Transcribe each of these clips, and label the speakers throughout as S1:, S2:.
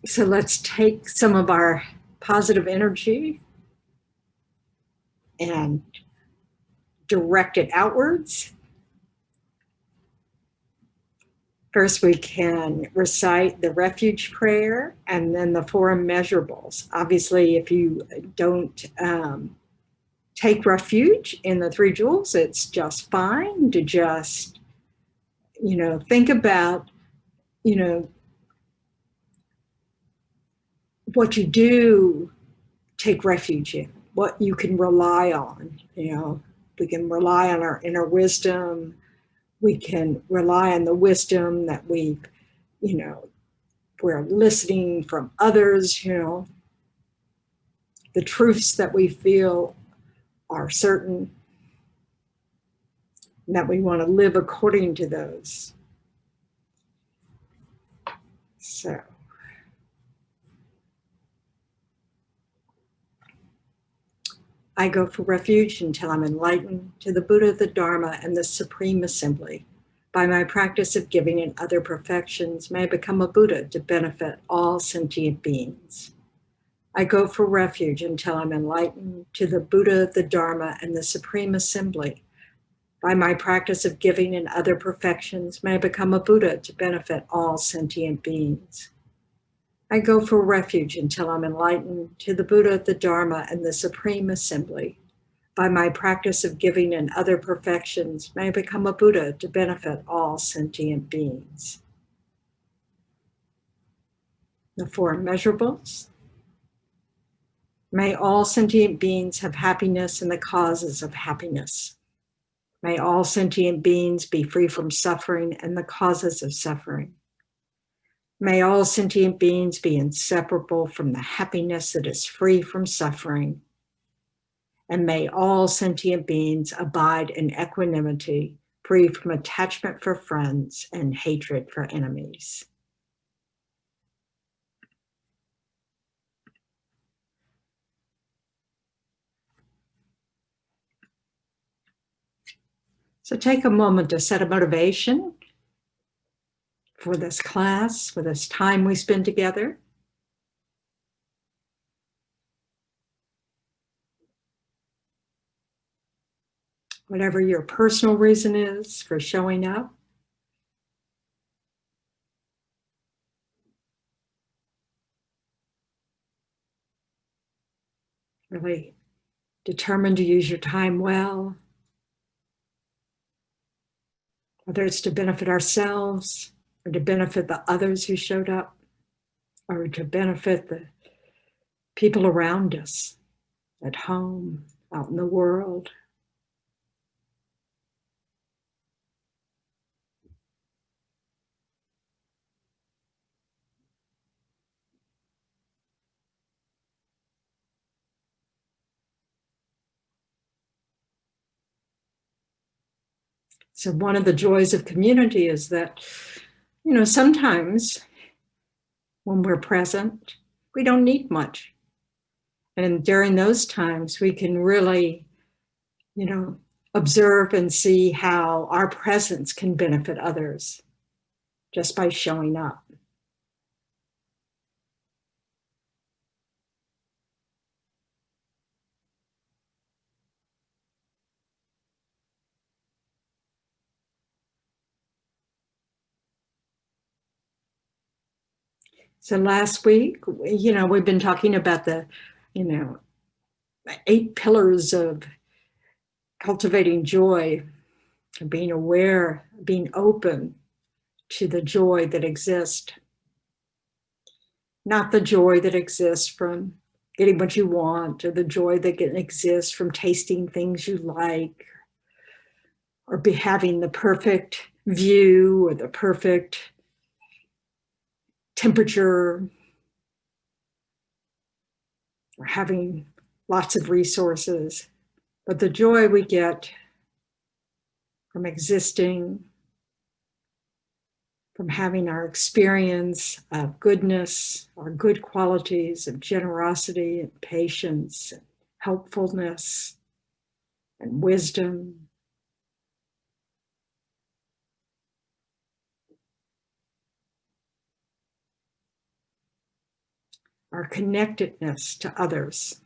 S1: So let's take some of our positive energy and direct it outwards. First, we can recite the refuge prayer and then the four immeasurables. Obviously, if you don't take refuge in the three jewels, it's just fine to just, think about, what you do take refuge in, what you can rely on. We can rely on our inner wisdom. We can rely on the wisdom that we're listening from others, the truths that we feel are certain, and that we want to live according to those. So, I go for refuge until I'm enlightened to the Buddha, the Dharma, and the Supreme Assembly. By my practice of giving and other perfections, may I become a Buddha to benefit all sentient beings. I go for refuge until I'm enlightened to the Buddha, the Dharma, and the Supreme Assembly. By my practice of giving and other perfections, may I become a Buddha to benefit all sentient beings. I go for refuge until I'm enlightened to the Buddha, the Dharma, and the Supreme Assembly. By my practice of giving and other perfections, may I become a Buddha to benefit all sentient beings. The four immeasurables. May all sentient beings have happiness and the causes of happiness. May all sentient beings be free from suffering and the causes of suffering. May all sentient beings be inseparable from the happiness that is free from suffering. And may all sentient beings abide in equanimity, free from attachment for friends and hatred for enemies. So take a moment to set a motivation for this class, for this time we spend together. Whatever your personal reason is for showing up. Really determined to use your time well, whether it's to benefit ourselves or to benefit the others who showed up, or to benefit the people around us at home, out in the world. So one of the joys of community is that, sometimes when we're present, we don't need much. And during those times, we can really, observe and see how our presence can benefit others just by showing up. So last week, we've been talking about the, 8 pillars of cultivating joy, being aware, being open to the joy that exists. Not the joy that exists from getting what you want, or the joy that exists from tasting things you like, or having the perfect view or the perfect temperature, or having lots of resources. But the joy we get from existing, from having our experience of goodness, our good qualities of generosity and patience, and helpfulness and wisdom. our connectedness to others.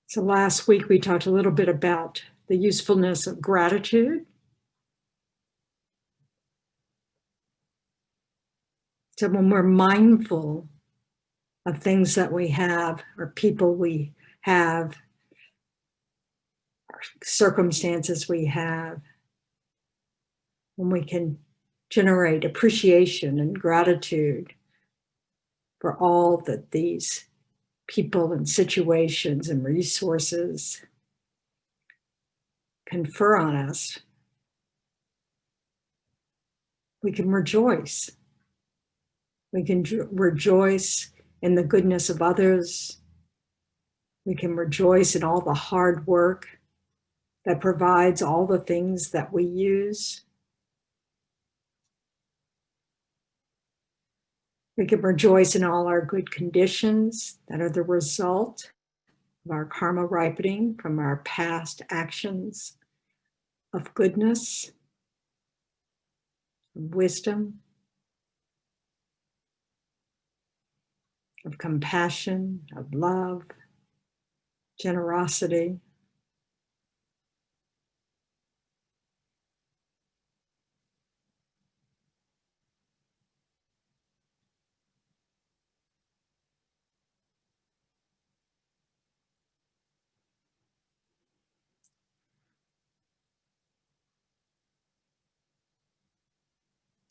S1: So last week we talked a little bit about the usefulness of gratitude. So when we're mindful of things that we have, or people we have, or circumstances we have, when we can generate appreciation and gratitude for all that these people and situations and resources confer on us, we can rejoice. We can rejoice in the goodness of others. We can rejoice in all the hard work that provides all the things that we use. We can rejoice in all our good conditions that are the result of our karma ripening from our past actions of goodness, of wisdom, of compassion, of love, generosity.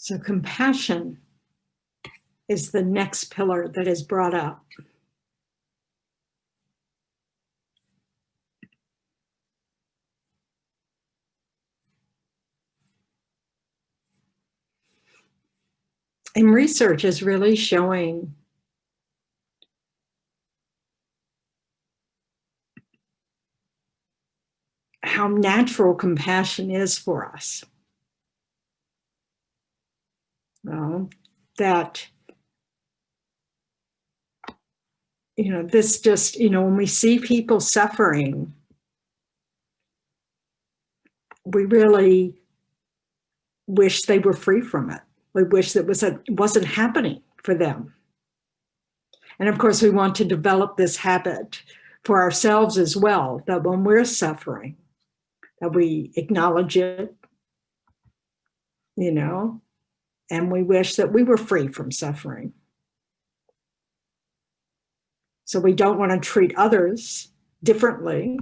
S1: So compassion is the next pillar that is brought up. And research is really showing how natural compassion is for us. Well, that, this just, when we see people suffering, we really wish they were free from it. We wish that it wasn't happening for them. And of course, we want to develop this habit for ourselves as well, that when we're suffering, that we acknowledge it, and we wish that we were free from suffering. So we don't want to treat others differently.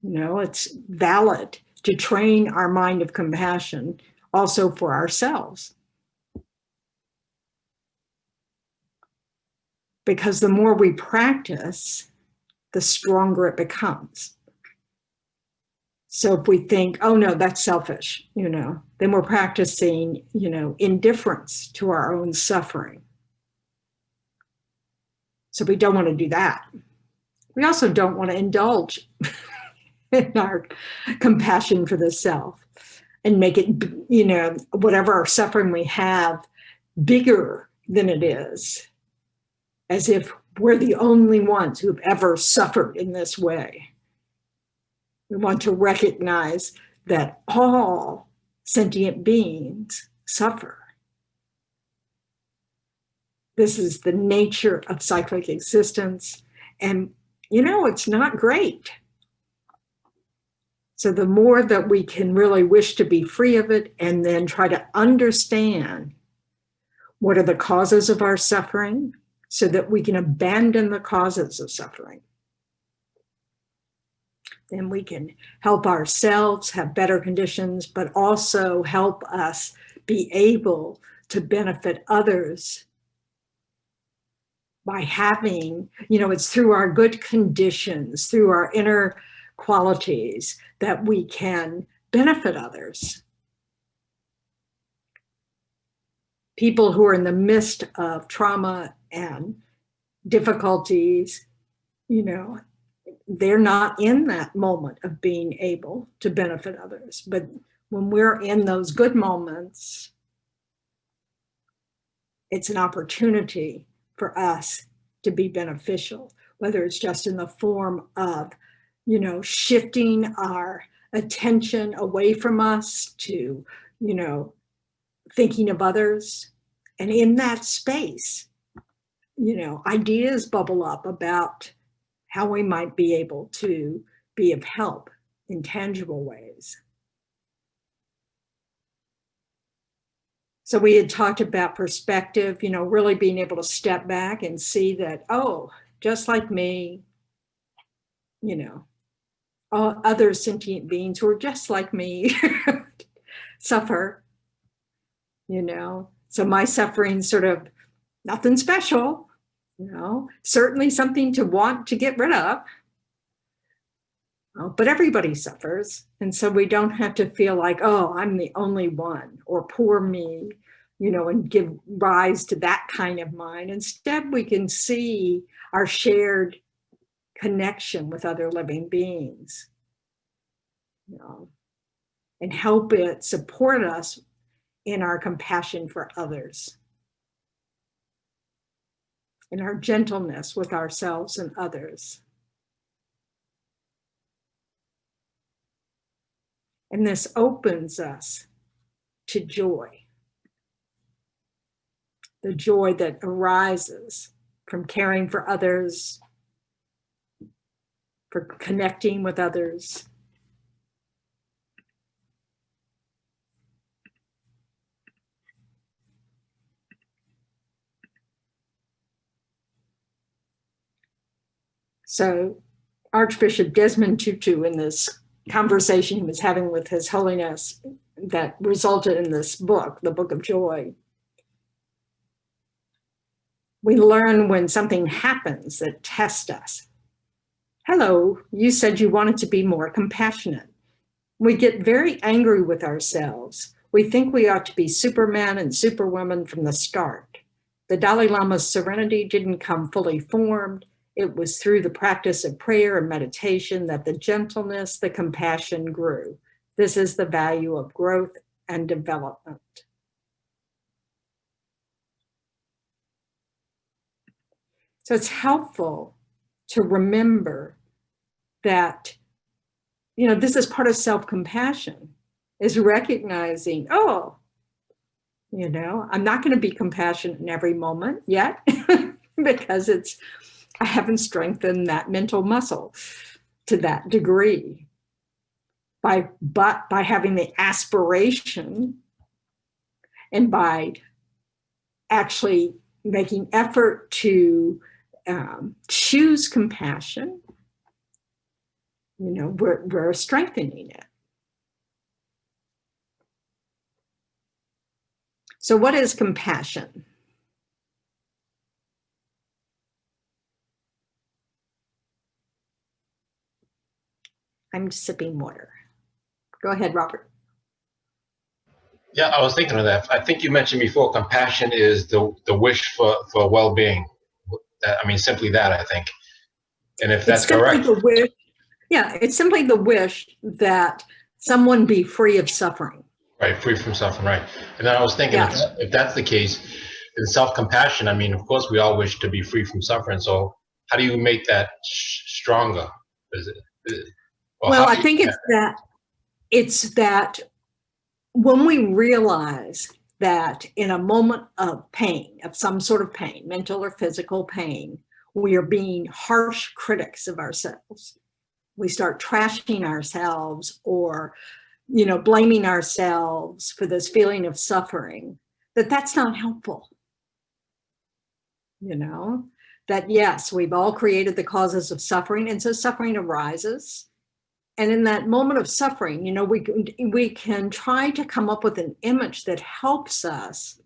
S1: It's valid to train our mind of compassion also for ourselves. Because the more we practice, the stronger it becomes. So if we think, oh no, that's selfish, then we're practicing, indifference to our own suffering. So we don't want to do that. We also don't want to indulge in our compassion for the self and make it, whatever suffering we have, bigger than it is, as if we're the only ones who've ever suffered in this way. We want to recognize that all sentient beings suffer. This is the nature of cyclic existence. And, it's not great. So the more that we can really wish to be free of it and then try to understand what are the causes of our suffering so that we can abandon the causes of suffering, then we can help ourselves have better conditions, but also help us be able to benefit others by having, it's through our good conditions, through our inner qualities that we can benefit others. People who are in the midst of trauma and difficulties, they're not in that moment of being able to benefit others. But when we're in those good moments, it's an opportunity for us to be beneficial, whether it's just in the form of, shifting our attention away from us to, thinking of others. And in that space, ideas bubble up about how we might be able to be of help in tangible ways. So we had talked about perspective, really being able to step back and see that, oh, just like me, all other sentient beings who are just like me suffer, So my suffering sort of nothing special, certainly something to want to get rid of. But everybody suffers. And so we don't have to feel like, oh, I'm the only one, or poor me, and give rise to that kind of mind. Instead, we can see our shared connection with other living beings, and help it support us in our compassion for others, in our gentleness with ourselves and others. And this opens us to joy, the joy that arises from caring for others, for connecting with others. So Archbishop Desmond Tutu, in this conversation he was having with His Holiness that resulted in this book, the Book of Joy, we learn when something happens that tests us. Hello, you said you wanted to be more compassionate. We get very angry with ourselves. We think we ought to be Superman and Superwoman from the start. The Dalai Lama's serenity didn't come fully formed. It was through the practice of prayer and meditation that the gentleness, the compassion grew. This is the value of growth and development. So it's helpful to remember that, this is part of self-compassion, is recognizing, oh, I'm not going to be compassionate in every moment yet because I haven't strengthened that mental muscle to that degree. But by having the aspiration and by actually making effort to choose compassion, we're strengthening it. So what is compassion? I'm sipping water. Go ahead, Robert.
S2: Yeah, I was thinking of that. I think you mentioned before, compassion is the wish for well-being. Simply that, I think. And if that's correct.
S1: It's simply the wish that someone be free of suffering.
S2: Right, free from suffering, right. And then I was thinking, if that's the case, in self-compassion, of course we all wish to be free from suffering. So how do you make that stronger?
S1: I think it's that when we realize that in a moment of pain, of some sort of pain, mental or physical pain, we are being harsh critics of ourselves. We start trashing ourselves or, blaming ourselves for this feeling of suffering, that's not helpful. That yes, we've all created the causes of suffering, and so suffering arises. And in that moment of suffering, we can try to come up with an image that helps us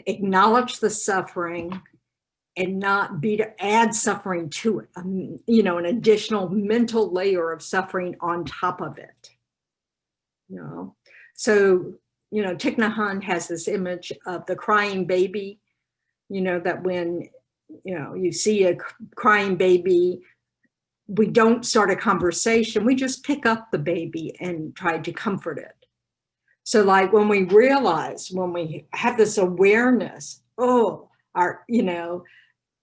S1: acknowledge the suffering and not be to add suffering to it, an additional mental layer of suffering on top of it. So, Thich Nhat Hanh has this image of the crying baby, that when, you see a crying baby, we don't start a conversation, we just pick up the baby and try to comfort it. So like when we realize, when we have this awareness, oh,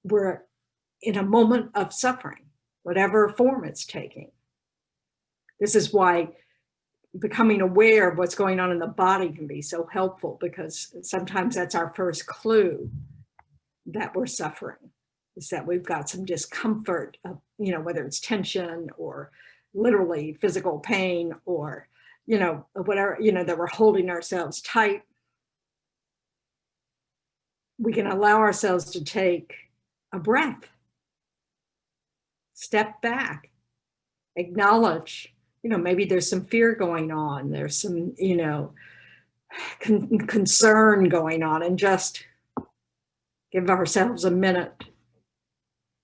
S1: we're in a moment of suffering, whatever form it's taking. This is why becoming aware of what's going on in the body can be so helpful, because sometimes that's our first clue that we're suffering, is that we've got some discomfort of, whether it's tension or literally physical pain, or, whatever, that we're holding ourselves tight. We can allow ourselves to take a breath, step back, acknowledge, maybe there's some fear going on, there's some, concern going on, and just give ourselves a minute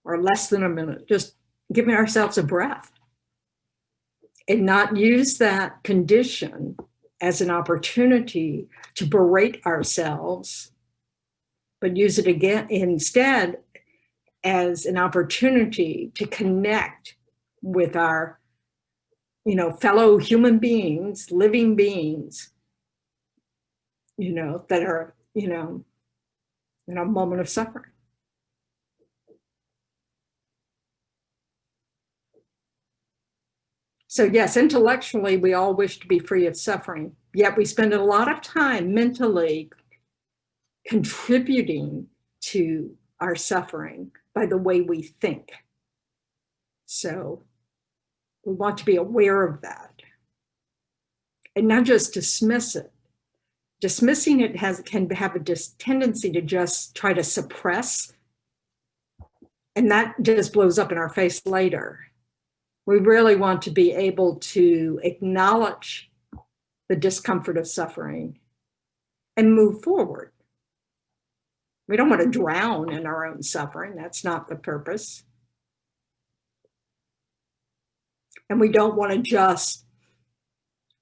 S1: or less than a minute, just giving ourselves a breath, and not use that condition as an opportunity to berate ourselves, but use it again instead as an opportunity to connect with our, fellow human beings, living beings, that are, in a moment of suffering. So yes, intellectually, we all wish to be free of suffering, yet we spend a lot of time mentally contributing to our suffering by the way we think. So we want to be aware of that and not just dismiss it. Dismissing it can have a tendency to just try to suppress, and that just blows up in our face later. We really want to be able to acknowledge the discomfort of suffering and move forward. We don't want to drown in our own suffering. That's not the purpose. And we don't want to just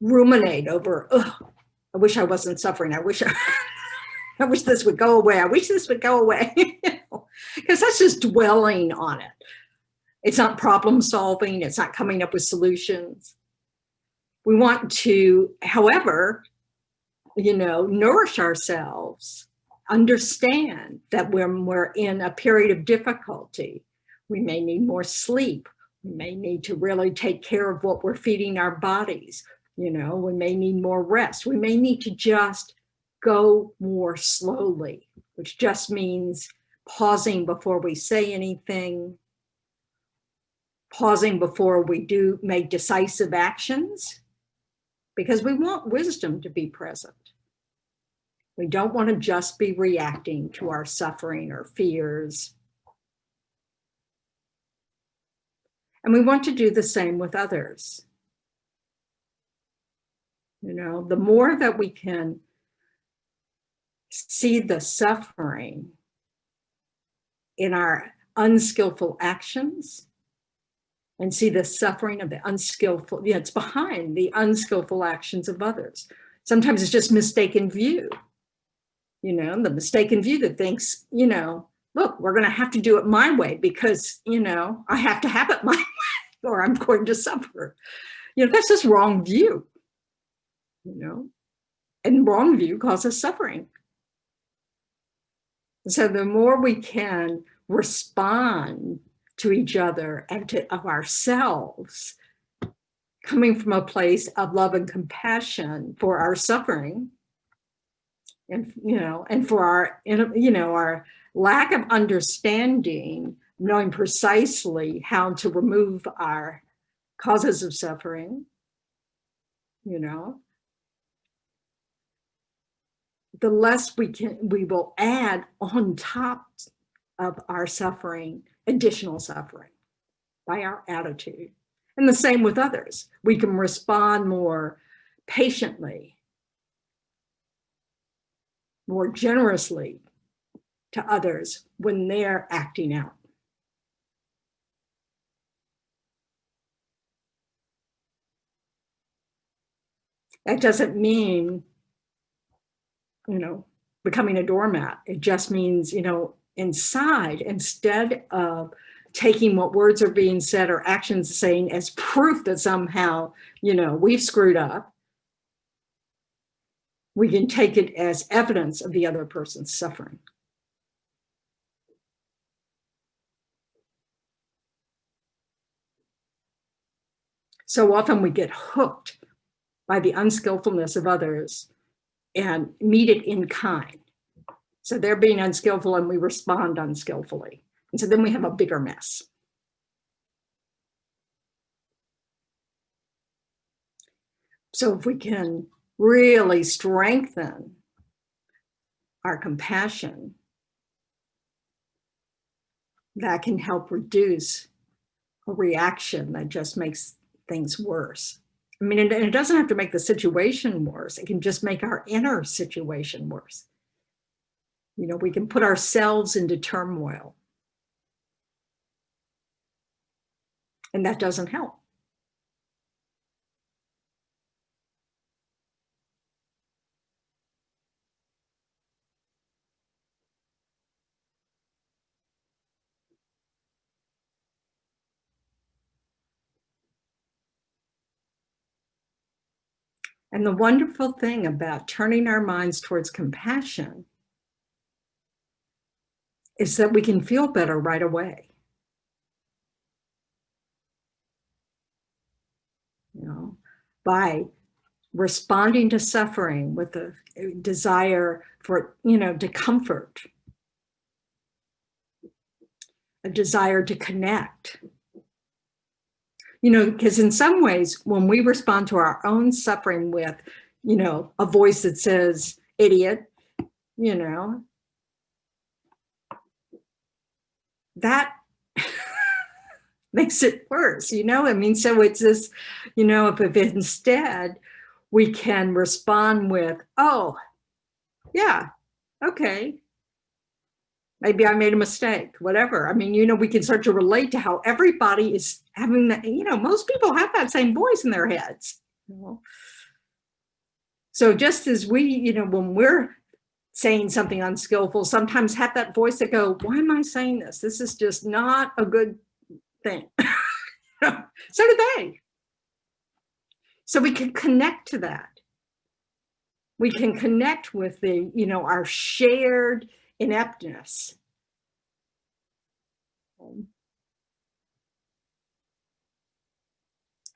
S1: ruminate over, oh, I wish I wasn't suffering. I wish this would go away. I wish this would go away. Because that's just dwelling on it. It's not problem solving. It's not coming up with solutions. We want to, however, nourish ourselves, understand that when we're in a period of difficulty, we may need more sleep. We may need to really take care of what we're feeding our bodies. We may need more rest. We may need to just go more slowly, which just means pausing before we say anything, pausing before we do make decisive actions, because we want wisdom to be present. We don't want to just be reacting to our suffering or fears. And we want to do the same with others. The more that we can see the suffering in our unskillful actions, and see the suffering of the unskillful, it's behind the unskillful actions of others. Sometimes it's just mistaken view, the mistaken view that thinks, look, we're going to have to do it my way because, I have to have it my way or I'm going to suffer. That's just wrong view, and wrong view causes suffering. So the more we can respond to each other and to of ourselves, coming from a place of love and compassion for our suffering, and and for our our lack of understanding, knowing precisely how to remove our causes of suffering, the less we will add on top of our suffering additional suffering by our attitude. And the same with others. We can respond more patiently, more generously to others when they're acting out. That doesn't mean, becoming a doormat. It just means, inside, instead of taking what words are being said or actions saying as proof that somehow, we've screwed up, we can take it as evidence of the other person's suffering. So often we get hooked by the unskillfulness of others and meet it in kind. So they're being unskillful and we respond unskillfully. And so then we have a bigger mess. So if we can really strengthen our compassion, that can help reduce a reaction that just makes things worse. I mean, and it doesn't have to make the situation worse. It can just make our inner situation worse. You know, we can put ourselves into turmoil. And that doesn't help. And the wonderful thing about turning our minds towards compassion is that we can feel better right away. You know, by responding to suffering with a desire for, you know, to comfort, a desire to connect. You know, because in some ways, when we respond to our own suffering with, you know, a voice that says, idiot, you know, that makes it worse, you know? I mean, so it's this, you know, if instead we can respond with, oh, yeah, okay, maybe I made a mistake, whatever. I mean, you know, we can start to relate to how everybody is having that, you know, most people have that same voice in their heads. You know? So just as we, you know, when we're saying something unskillful, sometimes have that voice that go, why am I saying this? This is just not a good thing. So do they. So we can connect to that. We can connect with the, you know, our shared ineptness.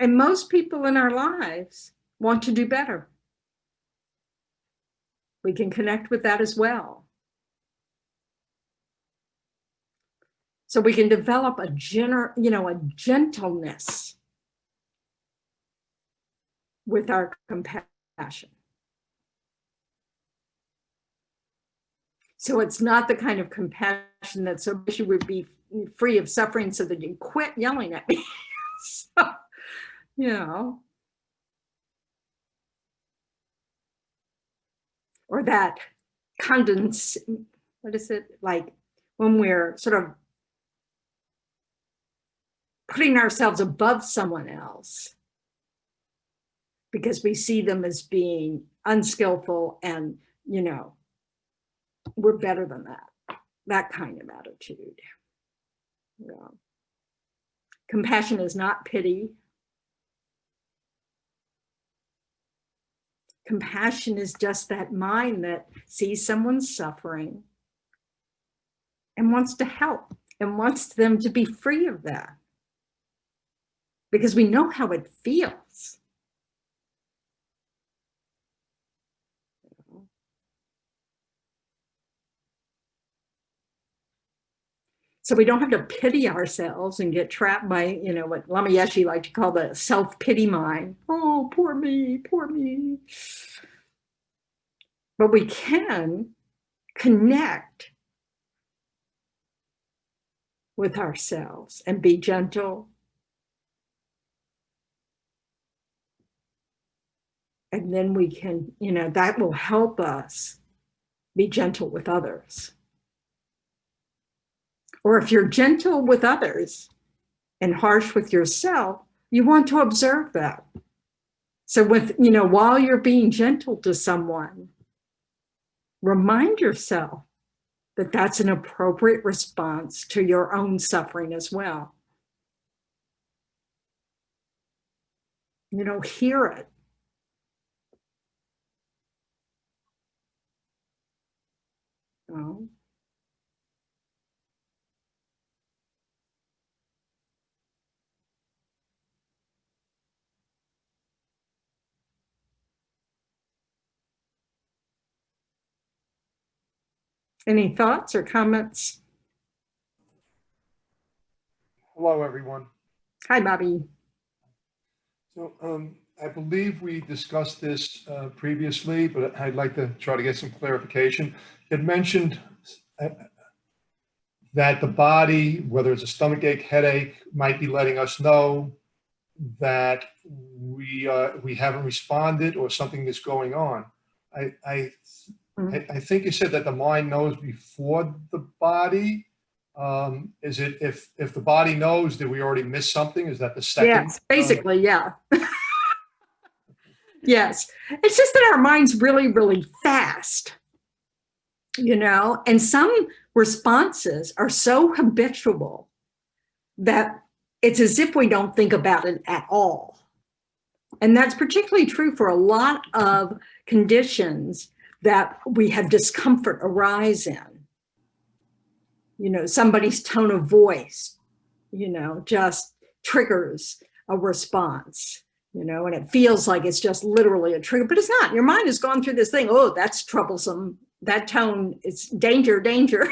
S1: And most people in our lives want to do better. We can connect with that as well. So we can develop a gentleness with our compassion. So it's not the kind of compassion that so you would be free of suffering so that you quit yelling at me. So, you know, or that what is it, like when we're sort of putting ourselves above someone else because we see them as being unskillful and, you know, we're better than that kind of attitude. Yeah. Compassion is not pity. Compassion is just that mind that sees someone suffering and wants to help and wants them to be free of that. Because we know how it feels. So we don't have to pity ourselves and get trapped by, you know, what Lama Yeshe liked to call the self-pity mind. Oh, poor me, poor me. But we can connect with ourselves and be gentle. And then we can, you know, that will help us be gentle with others. Or if you're gentle with others and harsh with yourself, you want to observe that. So with, you know, while you're being gentle to someone, remind yourself that that's an appropriate response to your own suffering as well. You know, hear it. Oh. Any thoughts or comments?
S3: Hello, everyone.
S1: Hi, Bobby.
S3: So I believe we discussed this previously, but I'd like to try to get some clarification. It mentioned that the body, whether it's a stomach ache, headache, might be letting us know that we haven't responded or something is going on. I think you said that the mind knows before the body. Is it if the body knows that we already missed something? Is that the second?
S1: Yes, basically, yeah. Yes. It's just that our mind's really, really fast, you know, and some responses are so habitual that it's as if we don't think about it at all. And that's particularly true for a lot of conditions that we have discomfort arise in. You know, somebody's tone of voice, you know, just triggers a response, you know, and it feels like it's just literally a trigger, but it's not. Your mind has gone through this thing. Oh, that's troublesome. That tone is danger, danger.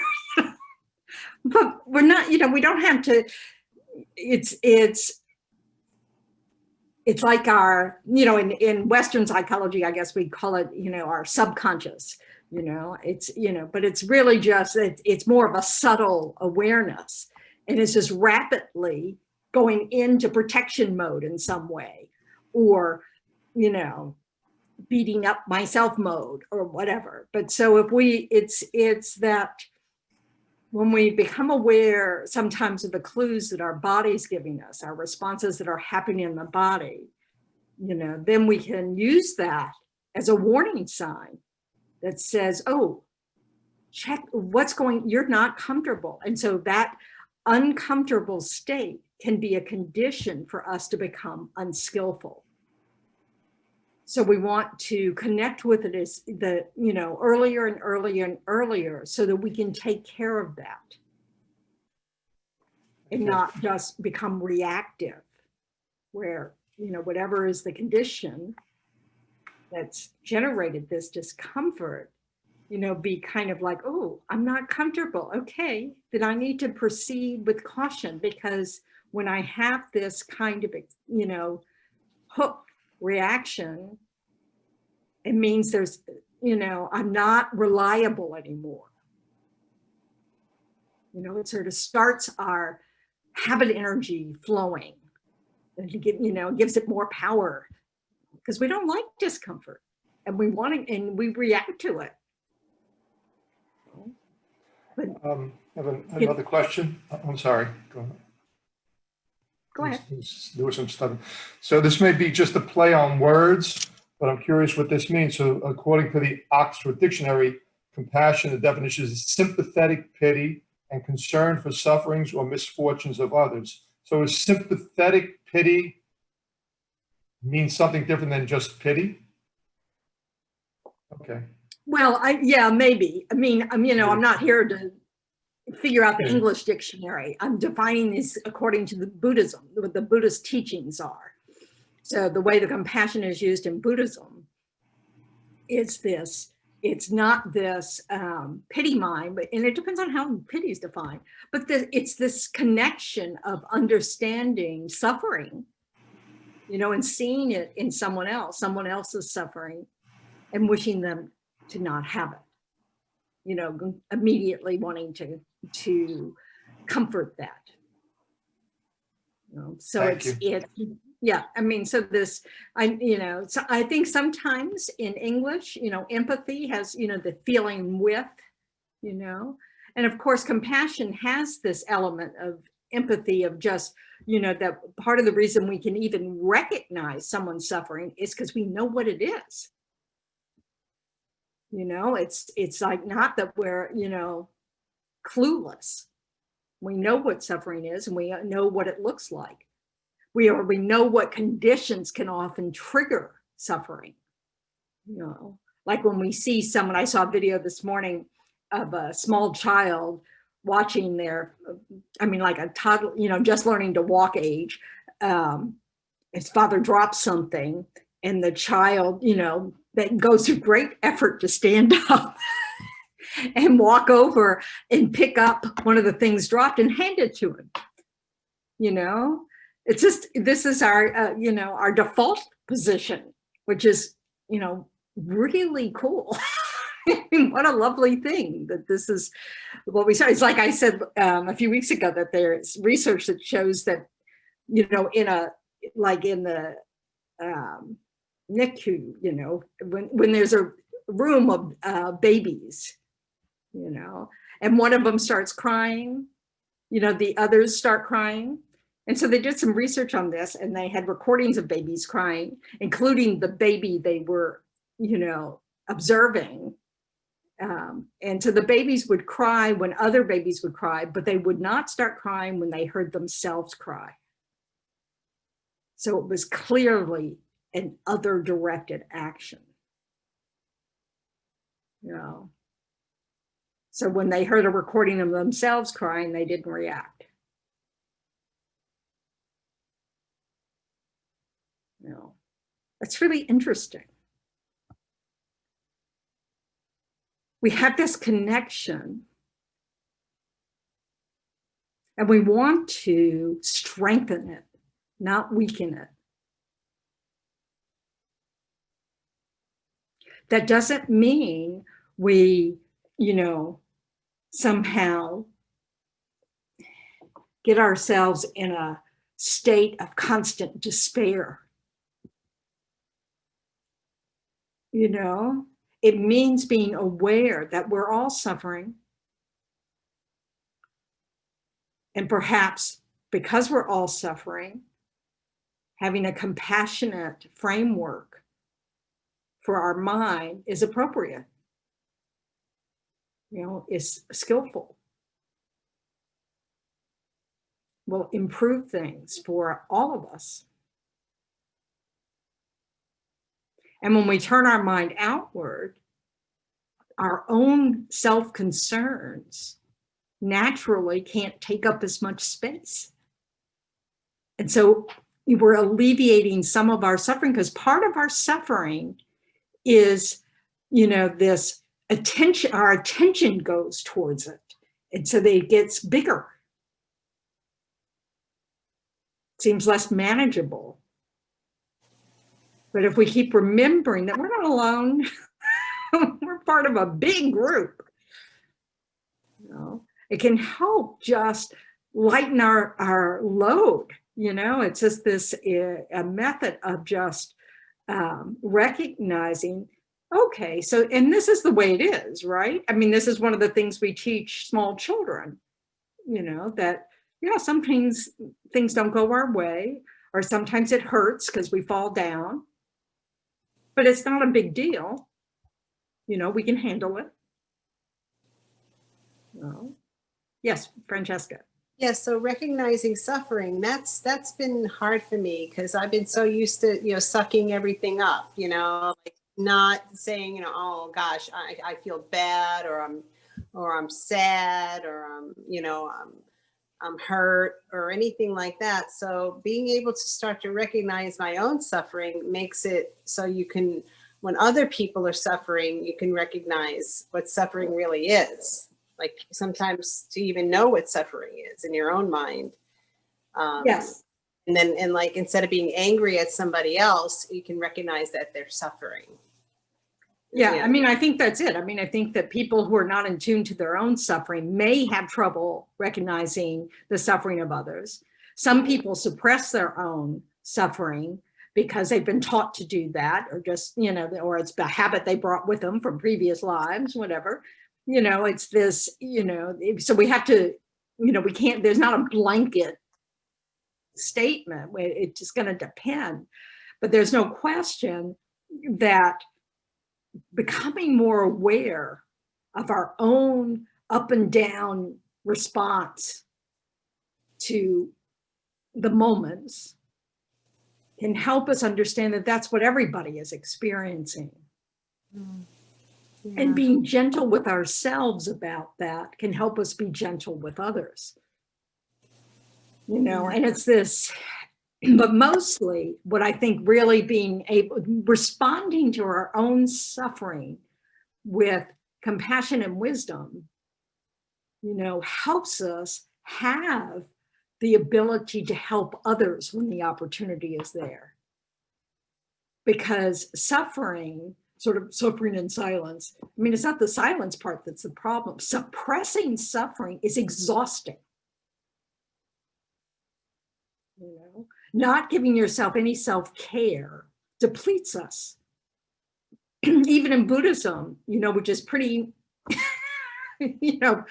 S1: But we're not, you know, we don't have to, it's like our, you know, in Western psychology, I guess we call it, you know, our subconscious, you know, it's, you know, but it's really just, it's more of a subtle awareness. And it's just rapidly going into protection mode in some way, or, you know, beating up myself mode or whatever. But so if we, it's that when we become aware sometimes of the clues that our body's giving us, our responses that are happening in the body, you know, then we can use that as a warning sign that says, oh, check what's going, you're not comfortable. And so that uncomfortable state can be a condition for us to become unskillful. So we want to connect with it as the, you know, earlier and earlier and earlier so that we can take care of that and not just become reactive where, you know, whatever is the condition that's generated this discomfort, you know, be kind of like, oh, I'm not comfortable. Okay, then I need to proceed with caution, because when I have this kind of, you know, hook reaction, it means there's, you know, I'm not reliable anymore. You know, it sort of starts our habit energy flowing, and to get, you know, gives it more power, because we don't like discomfort and we want it and we react to it. But
S3: I have another question. I'm sorry. Go ahead.
S1: Go ahead.
S3: There was some stuff. So this may be just a play on words, but I'm curious what this means. So according to the Oxford Dictionary, compassion, the definition is sympathetic pity and concern for sufferings or misfortunes of others. So is sympathetic pity means something different than just pity? Okay.
S1: Well, yeah, maybe. I mean, you know, I'm not here to figure out the English dictionary. I'm defining this according to the Buddhism, what the Buddhist teachings are. So the way the compassion is used in Buddhism is this, it's not this pity mind, but, and it depends on how pity is defined, but it's this connection of understanding suffering, you know, and seeing it in someone else's suffering, and wishing them to not have it, you know, immediately wanting to comfort that. You know, so yeah, I mean, so this, you know, so I think sometimes in English, you know, empathy has, you know, the feeling with, you know, and of course, compassion has this element of empathy of just, you know, that part of the reason we can even recognize someone's suffering is because we know what it is. You know, it's like not that we're, you know, clueless. We know what suffering is and we know what it looks like. We know what conditions can often trigger suffering. You know, like when we see someone, I saw a video this morning of a small child watching their, I mean, like a toddler, you know, just learning to walk age. His father drops something, and the child, you know, that goes through great effort to stand up and walk over and pick up one of the things dropped and hand it to him. You know, it's just, this is our, you know, our default position, which is, you know, really cool. What a lovely thing that this is what we saw. It's like I said a few weeks ago, that there's research that shows that, you know, in a, like in the NICU, you know, when there's a room of babies, you know, and one of them starts crying, you know, the others start crying. And so they did some research on this, and they had recordings of babies crying, including the baby they were, you know, observing. And so the babies would cry when other babies would cry, but they would not start crying when they heard themselves cry. So it was clearly an other directed action. You know, so when they heard a recording of themselves crying, they didn't react. You know, that's really interesting. We have this connection, and we want to strengthen it, not weaken it. That doesn't mean we, you know, somehow get ourselves in a state of constant despair. You know, it means being aware that we're all suffering. And perhaps because we're all suffering, having a compassionate framework for our mind is appropriate, you know, is skillful, will improve things for all of us. And when we turn our mind outward, our own self-concerns naturally can't take up as much space. And so we're alleviating some of our suffering, because part of our suffering is, you know, this attention, our attention goes towards it. And so it gets bigger. Seems less manageable. But if we keep remembering that we're not alone, we're part of a big group, you know, it can help just lighten our load. You know, it's just this a method of just recognizing, okay, so, and this is the way it is, right? I mean, this is one of the things we teach small children, you know, that, yeah, sometimes things don't go our way, or sometimes it hurts because we fall down, but it's not a big deal. You know, we can handle it. No. Yes, Francesca.
S4: Yeah, so recognizing suffering, that's been hard for me, because I've been so used to, you know, sucking everything up, you know, like not saying, you know, oh gosh, I feel bad, or I'm sad, or you know, I'm hurt, or anything like that. So being able to start to recognize my own suffering makes it so you can, when other people are suffering, you can recognize what suffering really is. Like sometimes to even know what suffering is in your own mind.
S1: Yes.
S4: And then, and like, instead of being angry at somebody else, you can recognize that they're suffering.
S1: Yeah, I mean, I think that's it. I mean, I think that people who are not in tune to their own suffering may have trouble recognizing the suffering of others. Some people suppress their own suffering because they've been taught to do that, or just, you know, or it's a habit they brought with them from previous lives, whatever. You know, it's this, you know, so we have to, you know, we can't, there's not a blanket statement. It's just going to depend. But there's no question that becoming more aware of our own up and down response to the moments can help us understand that that's what everybody is experiencing. And being gentle with ourselves about that can help us be gentle with others. You know, and it's this, but mostly what I think really being able, responding to our own suffering with compassion and wisdom, you know, helps us have the ability to help others when the opportunity is there. Because suffering, sort of suffering in silence, I mean, it's not the silence part that's the problem. Suppressing suffering is exhausting. You know, not giving yourself any self-care depletes us. Even in Buddhism, you know, which is pretty, you know,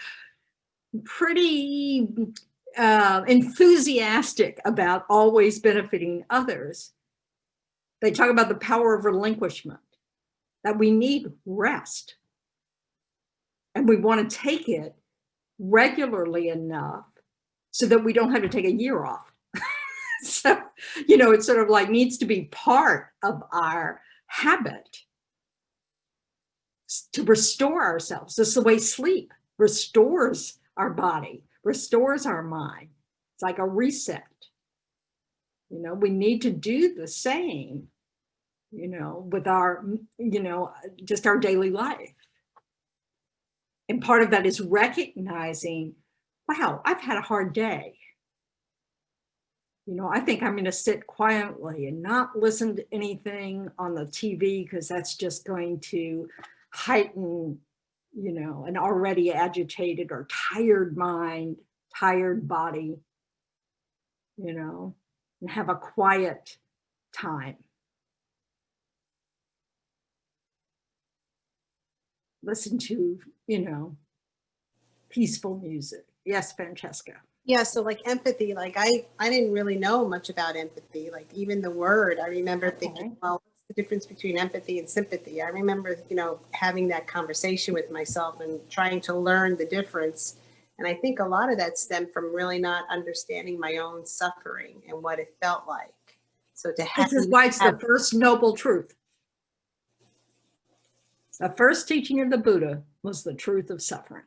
S1: pretty enthusiastic about always benefiting others. They talk about the power of relinquishment, that we need rest. And we want to take it regularly enough so that we don't have to take a year off. So, you know, it sort of like needs to be part of our habit to restore ourselves. Just the way sleep restores our body, restores our mind. It's like a reset. You know, we need to do the same, you know, with our, you know, just our daily life. And part of that is recognizing, wow, I've had a hard day. You know, I think I'm going to sit quietly and not listen to anything on the TV because that's just going to heighten, you know, an already agitated or tired mind, tired body, you know, and have a quiet time. Listen to, you know, peaceful music. Yes, Francesca.
S4: Yeah, so like empathy, like I didn't really know much about empathy, like even the word. I remember thinking, well, what's the difference between empathy and sympathy? I remember, you know, having that conversation with myself and trying to learn the difference. And I think a lot of that stemmed from really not understanding my own suffering and what it felt like. So to have
S1: This is why it's the first noble truth. The first teaching of the Buddha was the truth of suffering.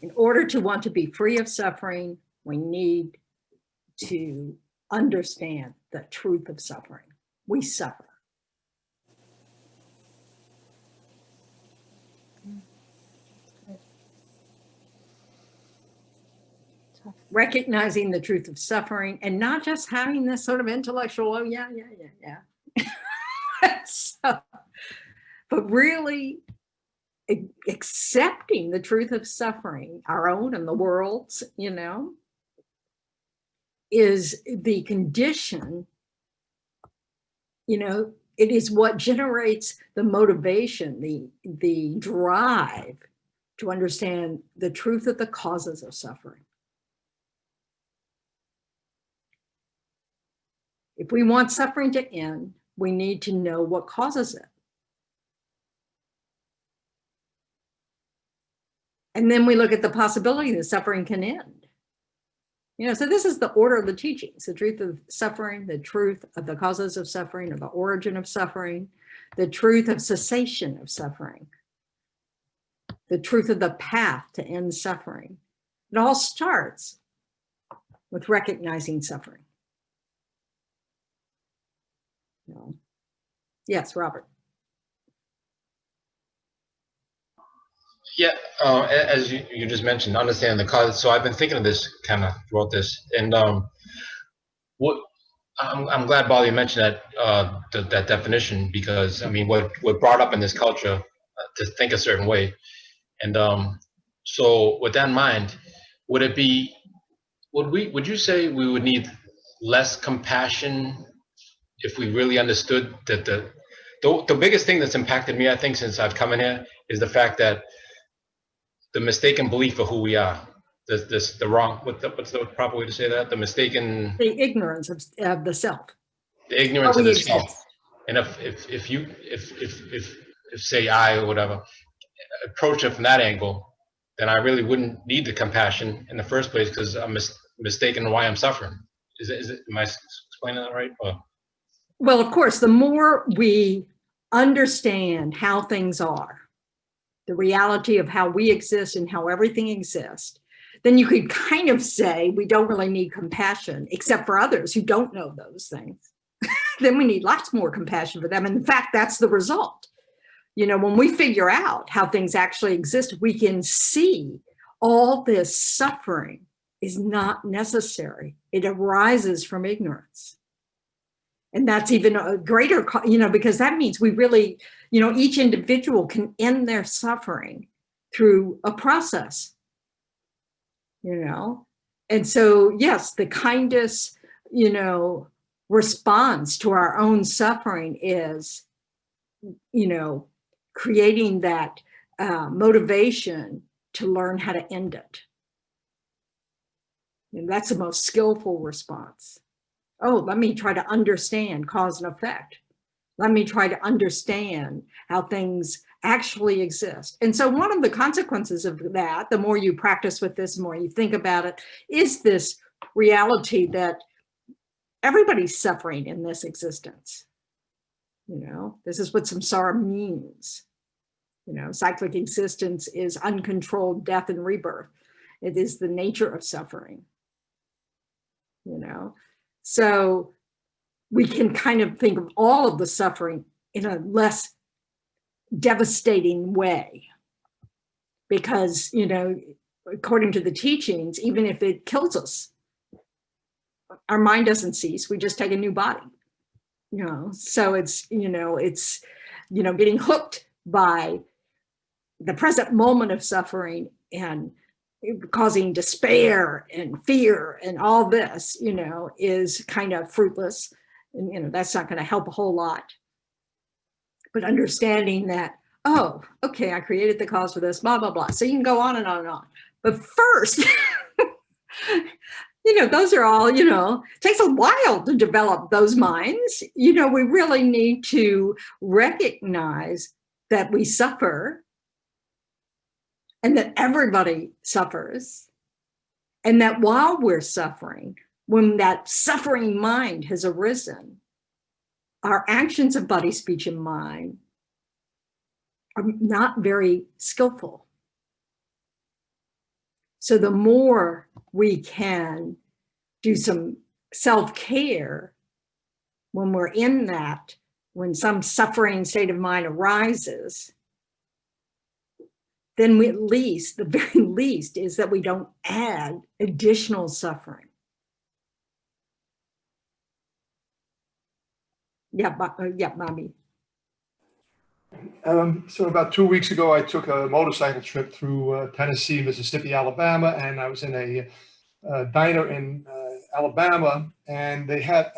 S1: In order to want to be free of suffering, we need to understand the truth of suffering. We suffer. Recognizing the truth of suffering and not just having this sort of intellectual, oh, yeah. So, but really accepting the truth of suffering, our own and the world's, you know, is the condition, you know, it is what generates the motivation, the drive to understand the truth of the causes of suffering. If we want suffering to end, we need to know what causes it. And then we look at the possibility that suffering can end. You know, so this is the order of the teachings: the truth of suffering, the truth of the causes of suffering, or the origin of suffering, the truth of cessation of suffering, the truth of the path to end suffering. It all starts with recognizing suffering. Yes, Robert.
S2: Yeah, as you just mentioned, understand the cause. So I've been thinking of this kind of throughout this, and what I'm glad Bali mentioned that that definition, because I mean, what brought up in this culture to think a certain way, and so with that in mind, would you say we would need less compassion if we really understood that the biggest thing that's impacted me, I think, since I've come in here, is the fact that the mistaken belief of who we are, the wrong, what's the proper way to say that? The
S1: ignorance of the self.
S2: The ignorance of the self. And if say I or whatever approach it from that angle, then I really wouldn't need the compassion in the first place, because I'm mistaken why I'm suffering. Am I explaining that right? Or?
S1: Well, of course, the more we understand how things are, the reality of how we exist and how everything exists, then you could kind of say we don't really need compassion except for others who don't know those things. Then we need lots more compassion for them. And in fact, that's the result. You know, when we figure out how things actually exist, we can see all this suffering is not necessary. It arises from ignorance. And that's even a greater, you know, because that means we really, you know, each individual can end their suffering through a process, you know. And so, yes, the kindest, you know, response to our own suffering is, you know, creating that motivation to learn how to end it. And that's the most skillful response. Oh, let me try to understand cause and effect. Let me try to understand how things actually exist. And so one of the consequences of that, the more you practice with this, the more you think about it, is this reality that everybody's suffering in this existence. You know, this is what samsara means. You know, cyclic existence is uncontrolled death and rebirth. It is the nature of suffering. You know, so we can kind of think of all of the suffering in a less devastating way. Because, you know, according to the teachings, even if it kills us, our mind doesn't cease. We just take a new body. You know, so it's getting hooked by the present moment of suffering and causing despair and fear and all this, you know, is kind of fruitless. And, you know, that's not going to help a whole lot. But understanding that, oh, okay, I created the cause for this, blah, blah, blah. So you can go on and on and on. But first, you know, those are all, you know, it takes a while to develop those minds. You know, we really need to recognize that we suffer and that everybody suffers. And that while we're suffering, when that suffering mind has arisen, our actions of body, speech, and mind are not very skillful. So the more we can do some self-care when we're in that, when some suffering state of mind arises, then we at least, the very least, is that we don't add additional suffering. Yeah, Bobby.
S3: So about 2 weeks ago, I took a motorcycle trip through Tennessee, Mississippi, Alabama, and I was in a diner in Alabama, and they had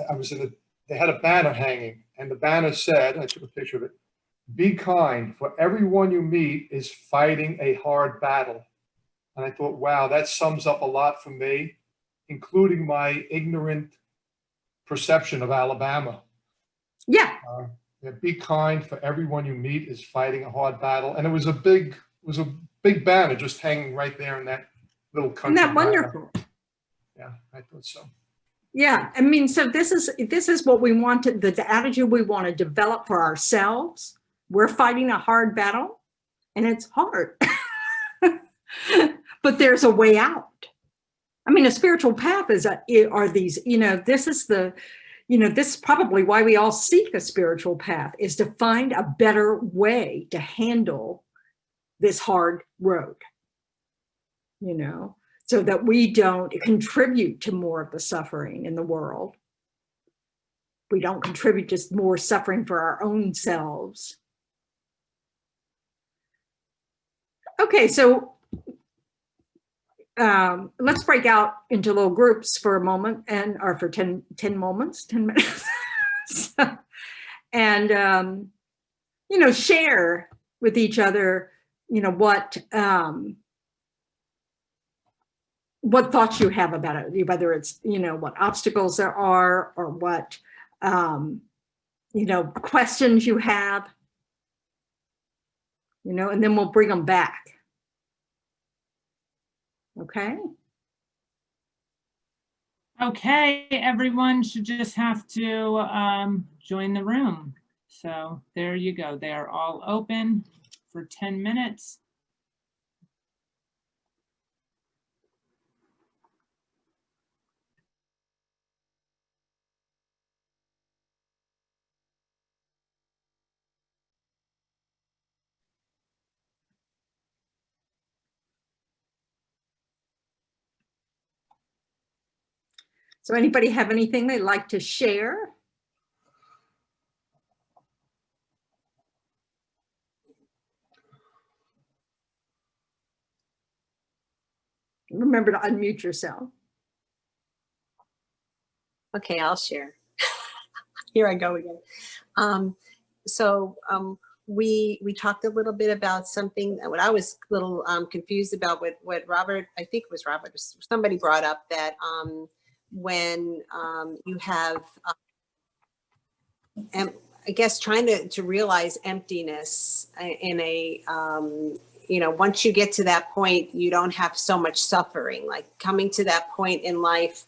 S3: a banner hanging, and the banner said, I took a picture of it, "Be kind, for everyone you meet is fighting a hard battle." And I thought, wow, that sums up a lot for me, including my ignorant perception of Alabama.
S1: Yeah.
S3: Be kind, for everyone you meet is fighting a hard battle. And it was a big banner just hanging right there in that little country.
S1: Isn't that wonderful?
S3: Yeah, I thought so.
S1: Yeah, I mean, so this is what we want to, the attitude we want to develop for ourselves. We're fighting a hard battle, and it's hard. But there's a way out. I mean, a spiritual path are these, you know, this is the, you know, this is probably why we all seek a spiritual path, is to find a better way to handle this hard road, you know, so that we don't contribute to more of the suffering in the world. We don't contribute to more suffering for our own selves. Okay, so let's break out into little groups for a moment, or for 10 moments, 10 minutes. And, you know, share with each other, you know, what thoughts you have about it, whether it's, you know, what obstacles there are, or what, you know, questions you have, you know, and then we'll bring them back. Okay.
S5: Okay, everyone should just have to join the room. So there you go. They are all open for 10 minutes.
S1: So anybody have anything they'd like to share? Remember to unmute yourself.
S4: Okay, I'll share. Here I go again. We talked a little bit about something, what I was a little confused about, what Robert, I think it was Robert, somebody brought up that when you have, I guess, trying to realize emptiness in a, once you get to that point, you don't have so much suffering, like coming to that point in life,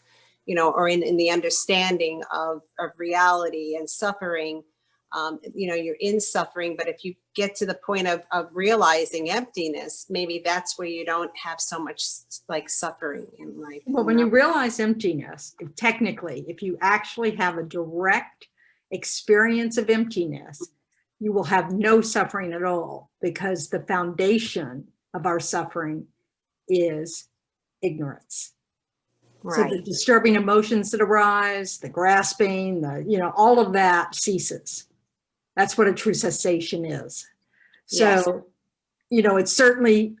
S4: or in the understanding of reality and suffering. You're in suffering, but if you get to the point of realizing emptiness, maybe that's where you don't have so much like suffering in life.
S1: Well, when you realize emptiness, technically, if you actually have a direct experience of emptiness, you will have no suffering at all, because the foundation of our suffering is ignorance.
S4: Right.
S1: So the disturbing emotions that arise, the grasping, all of that ceases. That's what a true cessation is. So,
S4: Yes.
S1: It's certainly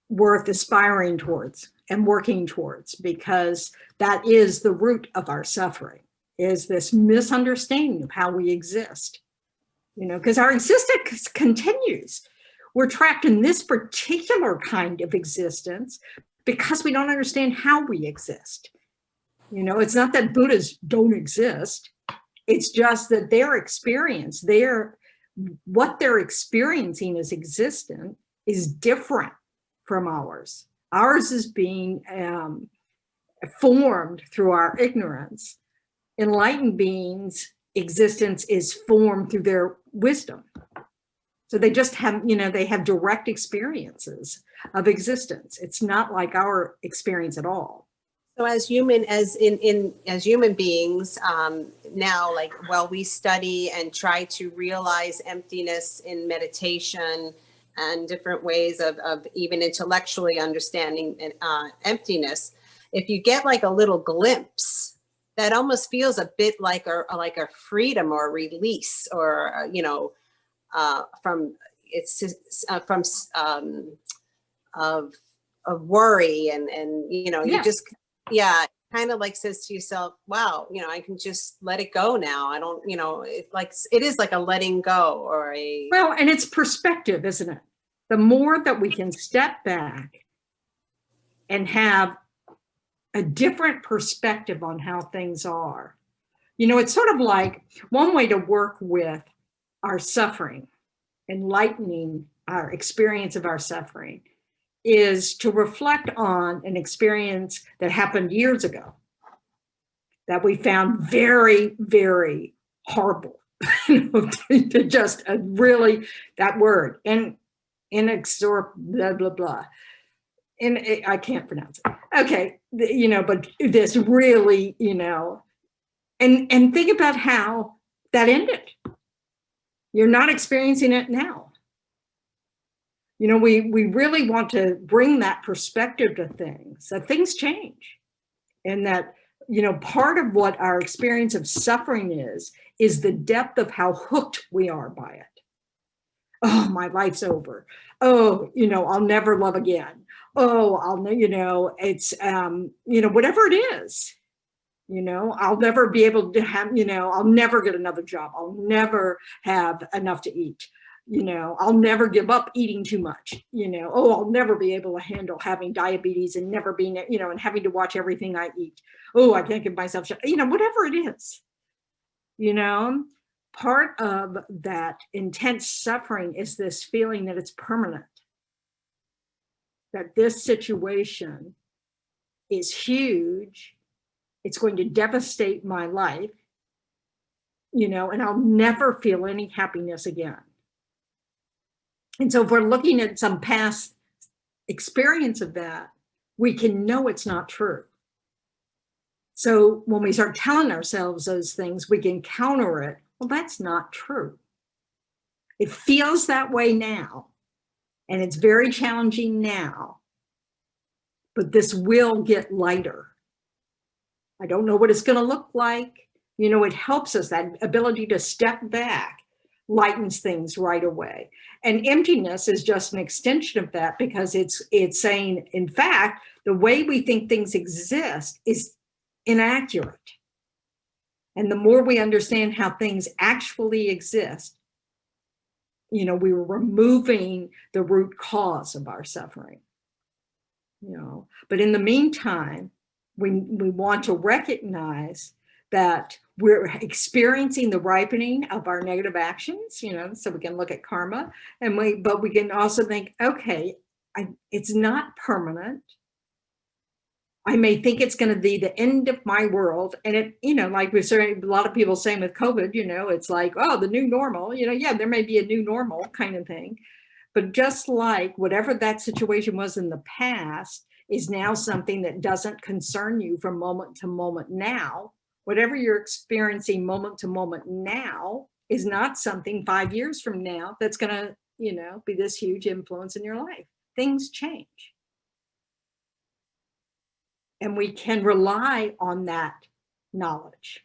S1: worth aspiring towards and working towards, because that is the root of our suffering, is this misunderstanding of how we exist. Because our existence continues. We're trapped in this particular kind of existence because we don't understand how we exist. It's not that Buddhas don't exist. It's just that their experience, what they're experiencing as existent is different from ours. Ours is being formed through our ignorance. Enlightened beings' existence is formed through their wisdom. So they just have, they have direct experiences of existence. It's not like our experience at all.
S4: So as human beings, now, while we study and try to realize emptiness in meditation and different ways of even intellectually understanding emptiness, if you get like a little glimpse, that almost feels a bit like a freedom or release, or of worry and you just kind of like says to yourself, wow, I can just let it go now. I don't, it is like a letting go, or a,
S1: well, and it's perspective, isn't it? The more that we can step back and have a different perspective on how things are, it's sort of like one way to work with our suffering, enlightening our experience of our suffering, is to reflect on an experience that happened years ago that we found very, very horrible. To just really, that word, inexorable, blah, blah, blah. And I can't pronounce it. Okay, but this really, and think about how that ended. You're not experiencing it now. We really want to bring that perspective to things, that things change. And that, part of what our experience of suffering is the depth of how hooked we are by it. Oh, my life's over. Oh, I'll never love again. Oh, it's, whatever it is, I'll never be able to have, I'll never get another job. I'll never have enough to eat. I'll never give up eating too much, oh, I'll never be able to handle having diabetes and never being, and having to watch everything I eat. Oh, I can't give myself, whatever it is, part of that intense suffering is this feeling that it's permanent, that this situation is huge. It's going to devastate my life. you know, and I'll never feel any happiness again. And so if we're looking at some past experience of that, we can know it's not true. So when we start telling ourselves those things, we can counter it. Well, that's not true. It feels that way now, and it's very challenging now, but this will get lighter. I don't know what it's going to look like. You know, it helps us, that ability to step back lightens things right away. And emptiness is just an extension of that, because it's saying, in fact, the way we think things exist is inaccurate. And the more we understand how things actually exist, you know, we were removing the root cause of our suffering. You know, but in the meantime, we want to recognize that we're experiencing the ripening of our negative actions, you know, so we can look at karma, but we can also think, okay, it's not permanent. I may think it's going to be the end of my world. And it, you know, like we've heard a lot of people saying with COVID, you know, it's like, oh, the new normal, you know, yeah, there may be a new normal kind of thing. But just like whatever that situation was in the past is now something that doesn't concern you from moment to moment now, whatever you're experiencing moment to moment now is not something 5 years from now that's going to, you know, be this huge influence in your life. Things change. And we can rely on that knowledge.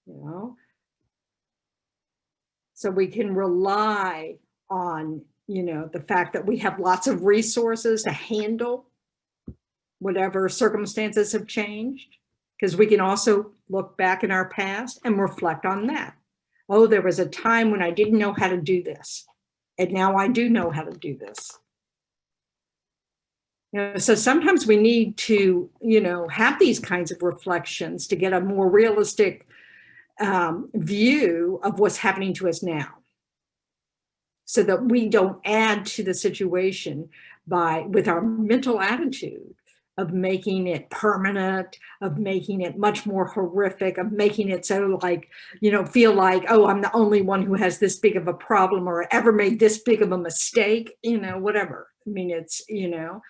S1: You know? So we can rely on, you know, the fact that we have lots of resources to handle whatever circumstances have changed, because we can also look back in our past and reflect on that. Oh, there was a time when I didn't know how to do this, and now I do know how to do this. You know, so sometimes we need to, you know, have these kinds of reflections to get a more realistic view of what's happening to us now, so that we don't add to the situation with our mental attitude of making it permanent, of making it much more horrific, of making it so like, you know, feel like, oh, I'm the only one who has this big of a problem or ever made this big of a mistake, you know, whatever. I mean, it's, you know,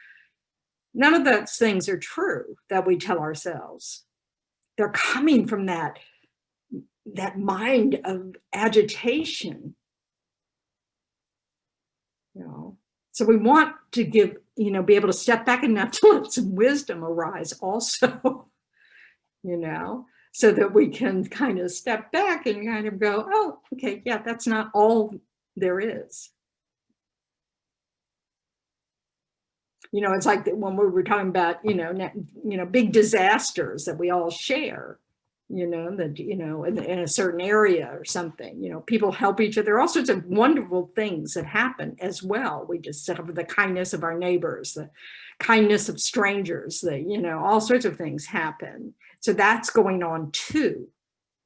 S1: none of those things are true that we tell ourselves. They're coming from that mind of agitation, you know. So we want to give, you know, be able to step back enough to let some wisdom arise also, you know, so that we can kind of step back and kind of go, oh, okay, yeah, that's not all there is. You know, it's like when we were talking about, you know, big disasters that we all share, you know, that, you know, in a certain area or something, you know, people help each other, all sorts of wonderful things that happen as well. We just have the kindness of our neighbors, the kindness of strangers, you know, all sorts of things happen. So that's going on too,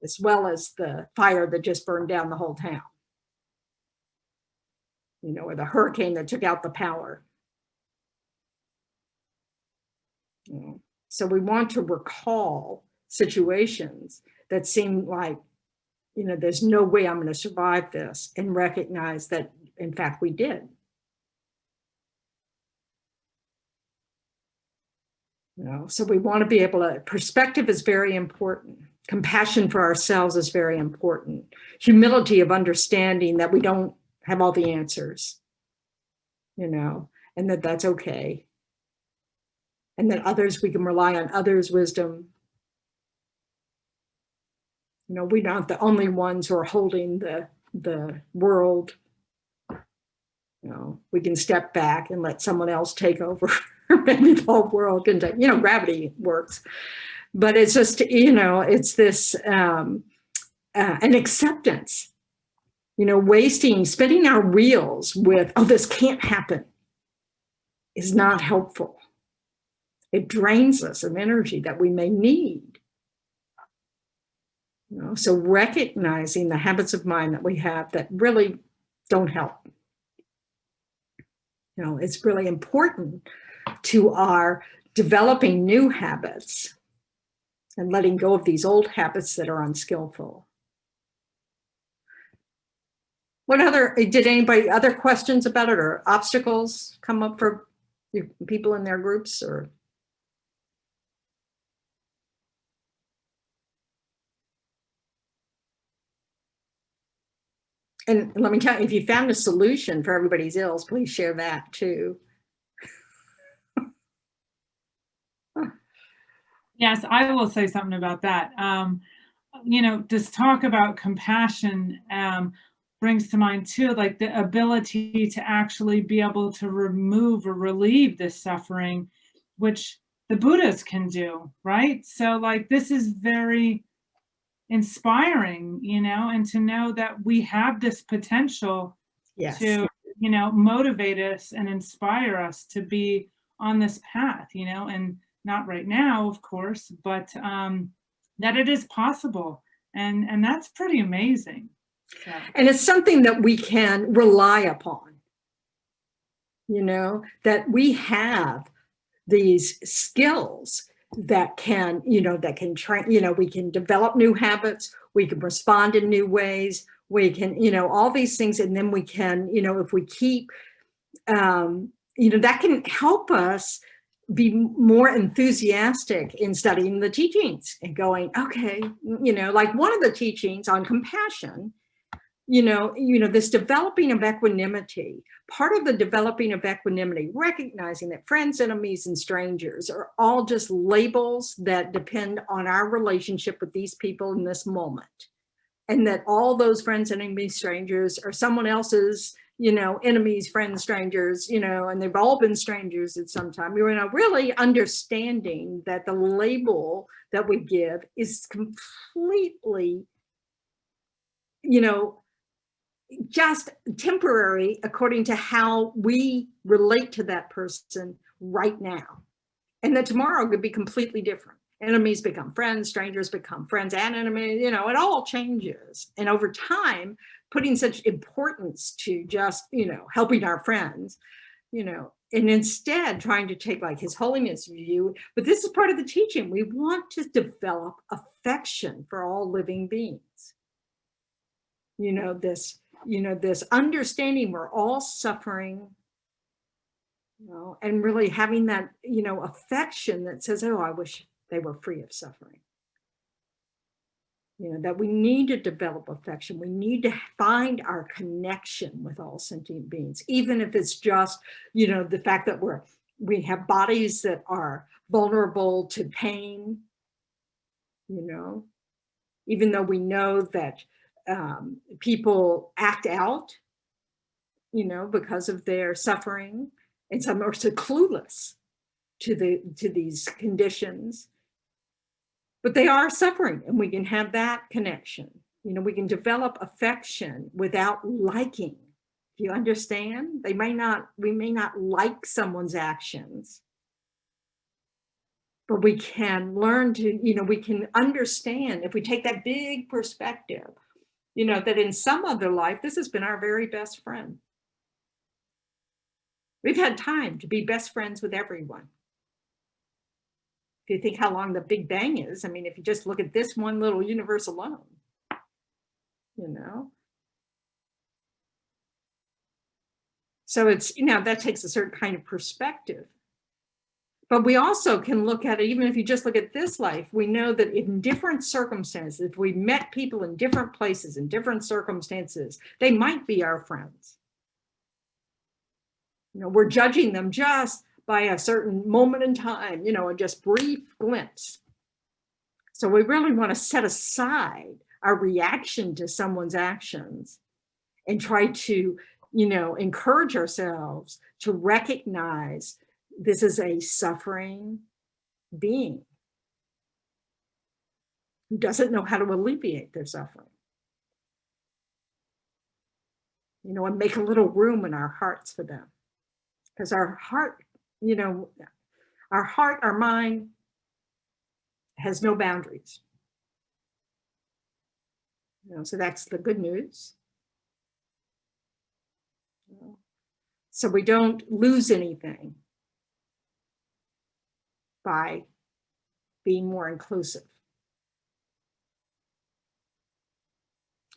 S1: as well as the fire that just burned down the whole town, you know, or the hurricane that took out the power. You know, so we want to recall situations that seem like, you know, there's no way I'm going to survive this, and recognize that, in fact, we did. You know, so we want to be able to, perspective is very important. Compassion for ourselves is very important. Humility of understanding that we don't have all the answers, you know, and that that's okay. And that others, we can rely on others' wisdom. You know, we're not the only ones who are holding the world. You know, we can step back and let someone else take over. Maybe the whole world can take, you know, gravity works. But it's just, you know, it's this, an acceptance, you know, spinning our wheels with, oh, this can't happen, is not helpful. It drains us of energy that we may need. You know, so recognizing the habits of mind that we have that really don't help. You know, it's really important to our developing new habits and letting go of these old habits that are unskillful. Did anybody, other questions about it or obstacles come up for people in their groups or? And let me tell you, if you found a solution for everybody's ills, please share that too.
S5: Yes, I will say something about that. This talk about compassion brings to mind too, like the ability to actually be able to remove or relieve this suffering, which the Buddhas can do, right? So like, this is very inspiring, and to know that we have this potential to, motivate us and inspire us to be on this path, and not right now, of course, but that it is possible. And that's pretty amazing. So.
S1: And it's something that we can rely upon, that we have these skills that can, train, we can develop new habits, we can respond in new ways, we can, all these things. And then we can, if we keep, that can help us be more enthusiastic in studying the teachings and going, okay, like one of the teachings on compassion, this developing of equanimity, part of the developing of equanimity, recognizing that friends, enemies, and strangers are all just labels that depend on our relationship with these people in this moment. And that all those friends, enemies, strangers are someone else's, enemies, friends, strangers, and they've all been strangers at some time. Really understanding that the label that we give is completely, just temporary according to how we relate to that person right now. And that tomorrow could be completely different. Enemies become friends, strangers become friends and enemies, it all changes. And over time, putting such importance to just, helping our friends, and instead trying to take like His Holiness view, but this is part of the teaching. We want to develop affection for all living beings. This understanding we're all suffering, and really having that, affection that says, oh, I wish they were free of suffering. That we need to develop affection. We need to find our connection with all sentient beings, even if it's just, the fact that we have bodies that are vulnerable to pain, even though we know that people act out, because of their suffering, and some are so clueless to these conditions, but they are suffering, and we can have that connection. We can develop affection without liking. Do you understand? We may not like someone's actions, but we can learn to, we can understand if we take that big perspective, that in some other life, this has been our very best friend. We've had time to be best friends with everyone. If you think how long the Big Bang is, if you just look at this one little universe alone, So it's, that takes a certain kind of perspective. But we also can look at it, even if you just look at this life, we know that in different circumstances, if we met people in different places, in different circumstances, they might be our friends. We're judging them just by a certain moment in time, a just brief glimpse. So we really want to set aside our reaction to someone's actions and try to, encourage ourselves to recognize this is a suffering being who doesn't know how to alleviate their suffering. And make a little room in our hearts for them. Because our heart, our mind has no boundaries. So that's the good news. So we don't lose anything by being more inclusive.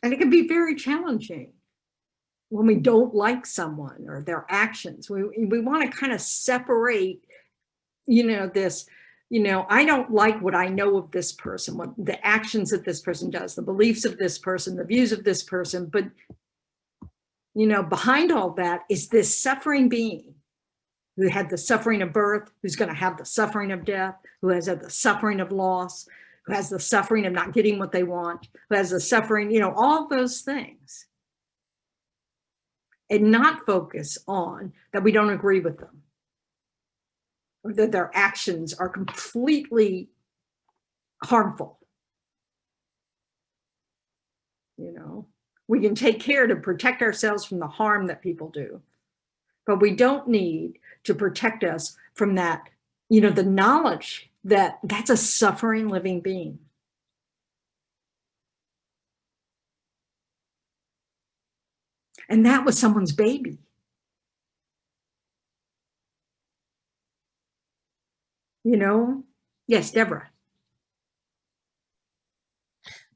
S1: And it can be very challenging when we don't like someone or their actions. We want to kind of separate, this, I don't like what I know of this person, what the actions that this person does, the beliefs of this person, the views of this person. But, behind all that is this suffering being who had the suffering of birth, who's going to have the suffering of death, who has had the suffering of loss, who has the suffering of not getting what they want, who has the suffering, all those things. And not focus on that we don't agree with them, or that their actions are completely harmful. We can take care to protect ourselves from the harm that people do, but we don't need to protect us from that, the knowledge that that's a suffering living being. And that was someone's baby. Yes, Deborah.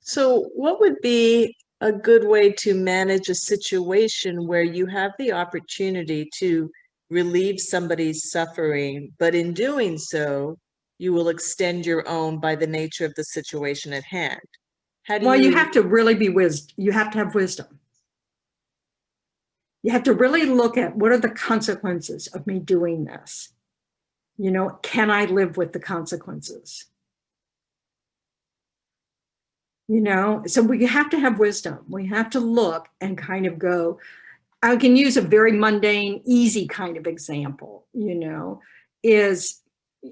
S6: So what would be a good way to manage a situation where you have the opportunity to relieve somebody's suffering, but in doing so, you will extend your own by the nature of the situation at hand? How do
S1: you have to really be you have to have wisdom. You have to really look at what are the consequences of me doing this? Can I live with the consequences? So we have to have wisdom. We have to look and kind of go, I can use a very mundane, easy kind of example, is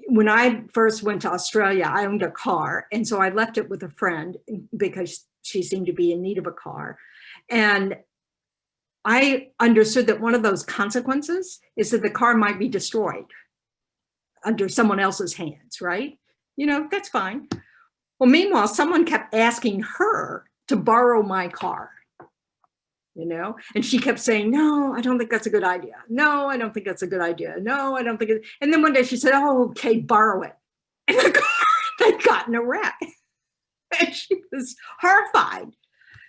S1: when I first went to Australia, I owned a car. And so I left it with a friend because she seemed to be in need of a car. And I understood that one of those consequences is that the car might be destroyed under someone else's hands, right? That's fine. Well, meanwhile, someone kept asking her to borrow my car, and she kept saying, no, I don't think that's a good idea. No, I don't think that's a good idea. No, I don't think it. And then one day she said, oh, okay, borrow it. And the car had gotten a wreck. And she was horrified.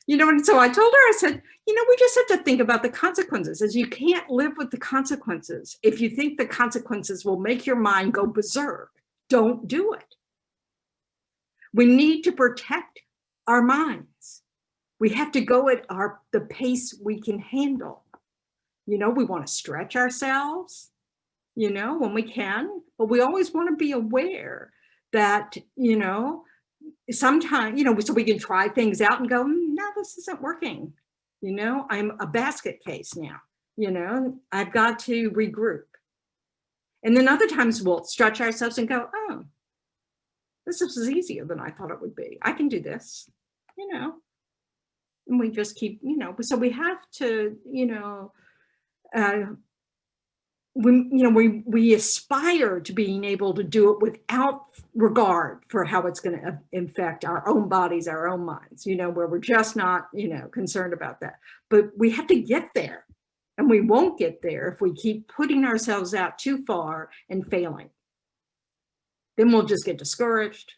S1: And so I told her, I said, we just have to think about the consequences, as you can't live with the consequences. If you think the consequences will make your mind go berserk, don't do it. We need to protect our minds. We have to go at the pace we can handle. We want to stretch ourselves, when we can, but we always want to be aware that, sometimes, so we can try things out and go, no, this isn't working. I'm a basket case now, I've got to regroup. And then other times we'll stretch ourselves and go, oh, this is easier than I thought it would be. I can do this, and we just keep, so we have to, we aspire to being able to do it without regard for how it's going to affect our own bodies, our own minds, where we're just not, concerned about that. But we have to get there, and we won't get there if we keep putting ourselves out too far and failing. Then we'll just get discouraged.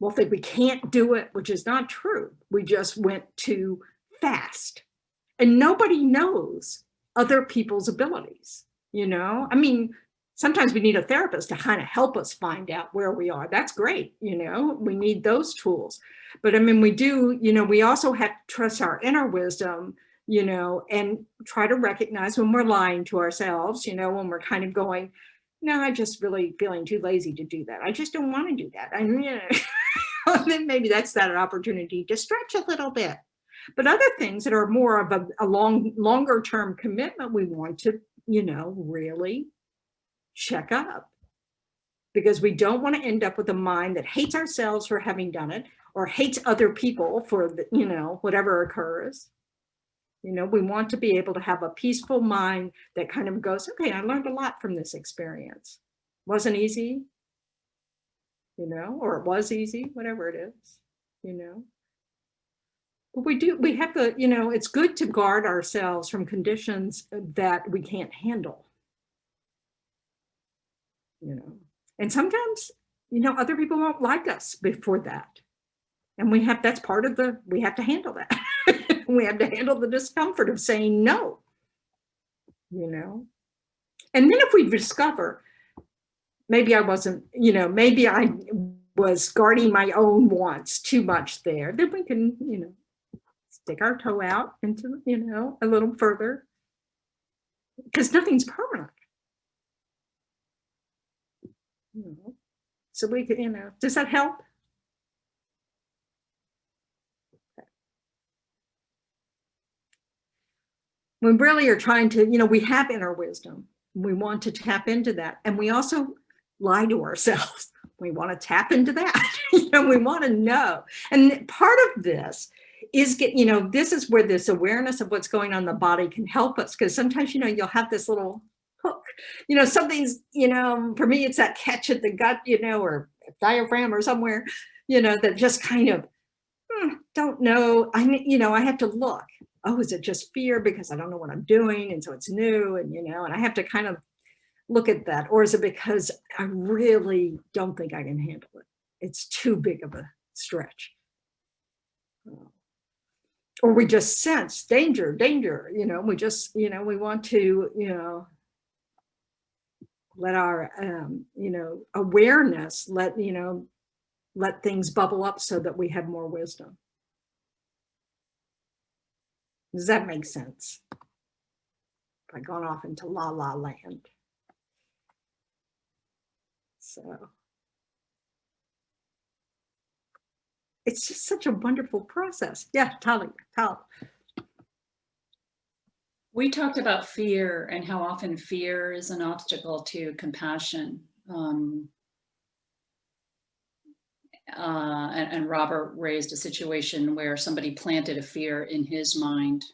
S1: We'll think we can't do it, which is not true. We just went too fast. And nobody knows other people's abilities, sometimes we need a therapist to kind of help us find out where we are. That's great, we need those tools. But we do, we also have to trust our inner wisdom, and try to recognize when we're lying to ourselves, when we're kind of going, no, I'm just really feeling too lazy to do that. I just don't want to do that. Then maybe that's that opportunity to stretch a little bit. But other things that are more of a longer term commitment, we want to, really check up, because we don't want to end up with a mind that hates ourselves for having done it, or hates other people for, whatever occurs. We want to be able to have a peaceful mind that kind of goes, okay, I learned a lot from this experience. Wasn't easy, or it was easy, whatever it is, But we have to, it's good to guard ourselves from conditions that we can't handle, And sometimes, other people won't like us before that. And that's part of we have to handle that. We have to handle the discomfort of saying no, you know? And then if we discover, maybe I wasn't, you know, maybe I was guarding my own wants too much there, then we can, you know, stick our toe out into, you know, a little further, because nothing's permanent. You know? So we could, you know, does that help? We really are trying to, you know, we have inner wisdom. We want to tap into that. And we also lie to ourselves. We want to tap into that. You know, we want to know. And part of this is you know, this is where this awareness of what's going on in the body can help us. Because sometimes, you know, you'll have this little hook, you know, something's, you know, for me, it's that catch at the gut, you know, or diaphragm or somewhere, you know, that just kind of, don't know. You know, I have to look. Oh, is it just fear because I don't know what I'm doing? And so it's new, and, you know, and I have to kind of look at that. Or is it because I really don't think I can handle it? It's too big of a stretch. Or we just sense danger, danger, you know, we just, you know, we want to, you know, let our, you know, awareness, you know, let things bubble up so that we have more wisdom. Does that make sense? I've gone off into la la land. So it's just such a wonderful process. Yeah, Tal.
S7: We talked about fear and how often fear is an obstacle to compassion. And Robert raised a situation where somebody planted a fear in his mind.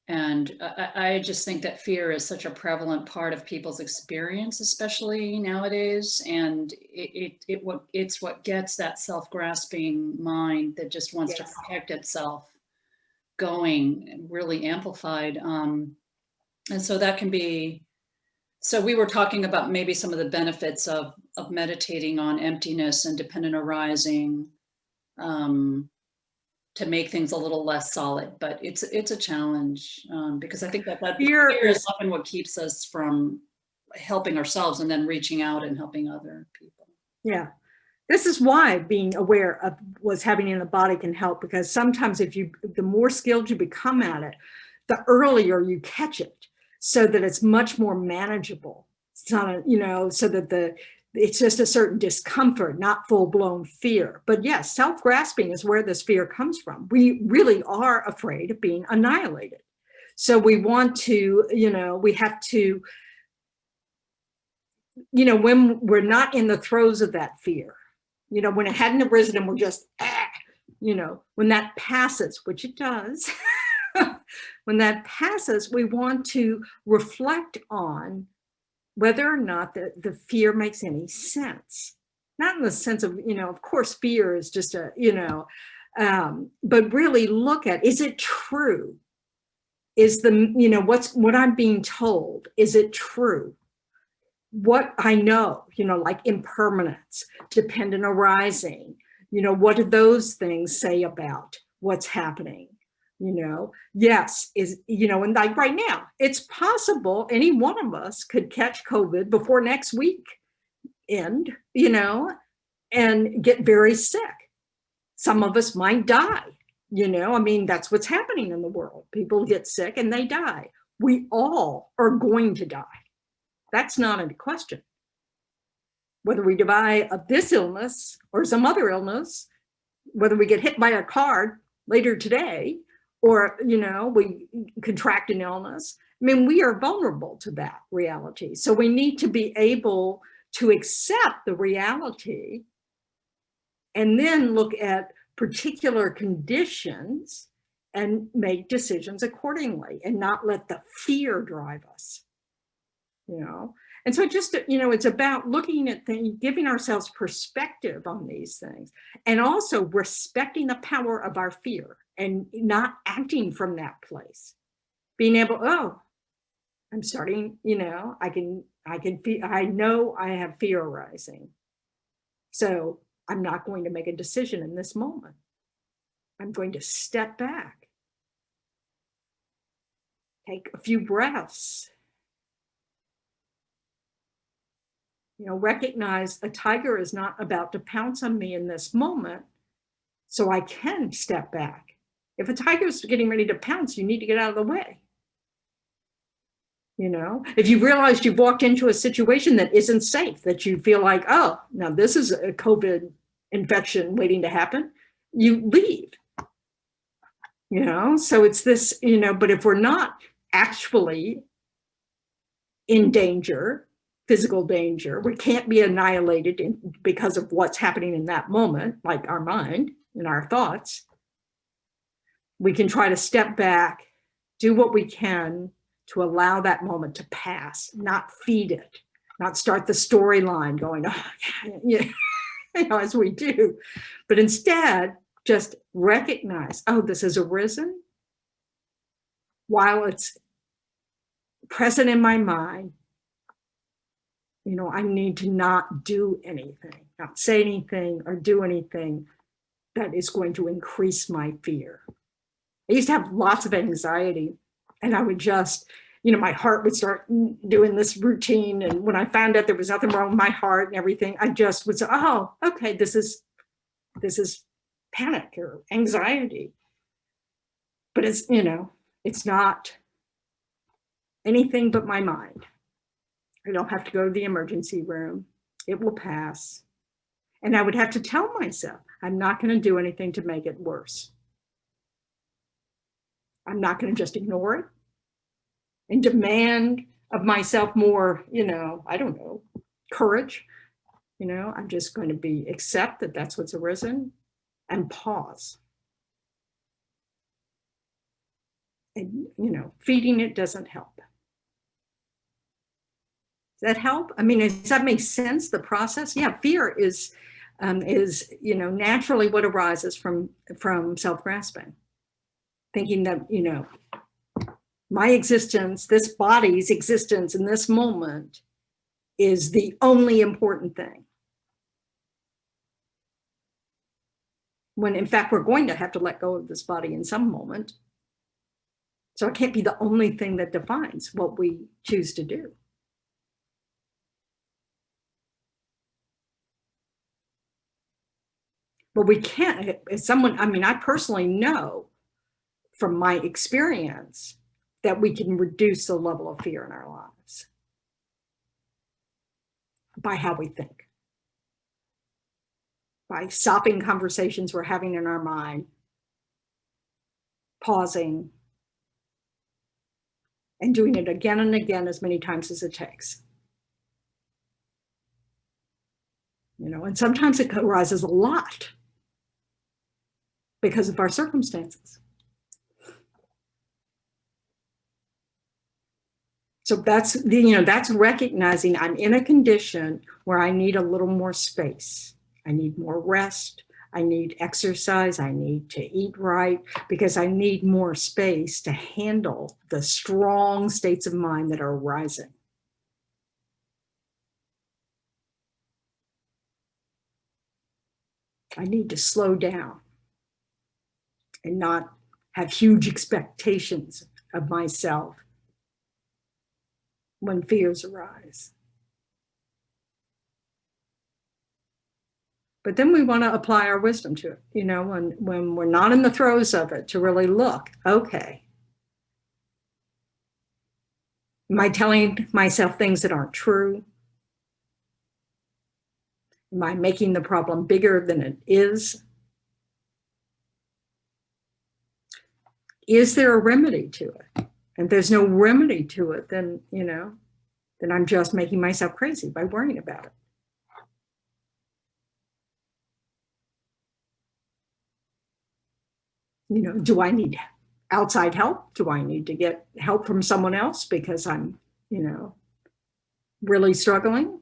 S7: And I just think that fear is such a prevalent part of people's experience, especially nowadays. And it's what gets that self-grasping mind that just wants to protect itself going, really amplified. And so that can be, so we were talking about maybe some of the benefits of meditating on emptiness and dependent arising, to make things a little less solid, but it's a challenge, because I think that fear is often what keeps us from helping ourselves and then reaching out and helping other people.
S1: Yeah, this is why being aware of what's happening in the body can help, because sometimes the more skilled you become at it, the earlier you catch it, so that it's much more manageable. It's not, you know, so that it's just a certain discomfort, not full-blown fear. But yes, self-grasping is where this fear comes from. We really are afraid of being annihilated. So we want to, you know, we have to, you know, when we're not in the throes of that fear, you know, when it hadn't arisen and we're just, you know, when that passes, which it does, when that passes, we want to reflect on whether or not the fear makes any sense. Not in the sense of, you know, of course, fear is just a, you know, but really look at, is it true? Is you know, what I'm being told, is it true? What I know, you know, like impermanence, dependent arising, you know, what do those things say about what's happening? You know, yes, you know, and like right now, it's possible any one of us could catch COVID before next week end, you know, and get very sick. Some of us might die, you know, I mean, that's what's happening in the world. People get sick and they die. We all are going to die. That's not a question. Whether we die of this illness or some other illness, whether we get hit by a car later today, or, you know, we contract an illness. I mean, we are vulnerable to that reality. So we need to be able to accept the reality and then look at particular conditions and make decisions accordingly and not let the fear drive us, you know? And so just, you know, it's about looking at things, giving ourselves perspective on these things, and also respecting the power of our fear and not acting from that place. Being able, oh, I'm starting, you know, I can feel, I know I have fear arising. So I'm not going to make a decision in this moment. I'm going to step back, take a few breaths, recognize a tiger is not about to pounce on me in this moment, so I can step back. If a tiger's getting ready to pounce, you need to get out of the way. If you realized you've walked into a situation that isn't safe, that you feel like, oh, now this is a COVID infection waiting to happen, you leave. So it's this, but if we're not actually in danger, physical danger, we can't be annihilated because of what's happening in that moment, like our mind and our thoughts. We can try to step back, do what we can to allow that moment to pass, not feed it, not start the storyline going, oh, as we do, but instead just recognize, oh, this has arisen. While it's present in my mind, I need to not do anything, not say anything or do anything that is going to increase my fear. I used to have lots of anxiety, and I would just, my heart would start doing this routine. And when I found out there was nothing wrong with my heart and everything, I just would say, oh, okay, this is panic or anxiety. But it's, it's not anything but my mind. I don't have to go to the emergency room. It will pass. And I would have to tell myself, I'm not going to do anything to make it worse. I'm not going to just ignore it and demand of myself more, I don't know, courage. I'm just going to accept that that's what's arisen and pause. And, feeding it doesn't help. Does that help? I mean, does that make sense, the process? Yeah, fear is naturally what arises from self-grasping. Thinking that, my existence, this body's existence in this moment is the only important thing. When in fact, we're going to have to let go of this body in some moment. So it can't be the only thing that defines what we choose to do. But we can't, as someone, I personally know from my experience that we can reduce the level of fear in our lives by how we think, by stopping conversations we're having in our mind, pausing, and doing it again and again as many times as it takes. And sometimes it arises a lot because of our circumstances. So that's that's recognizing I'm in a condition where I need a little more space. I need more rest. I need exercise. I need to eat right because I need more space to handle the strong states of mind that are arising. I need to slow down and not have huge expectations of myself when fears arise. But then we want to apply our wisdom to it, when we're not in the throes of it, to really look, okay, am I telling myself things that aren't true? Am I making the problem bigger than it is? Is there a remedy to it? And if there's no remedy to it, then, then I'm just making myself crazy by worrying about it. Do I need outside help? Do I need to get help from someone else because I'm, really struggling?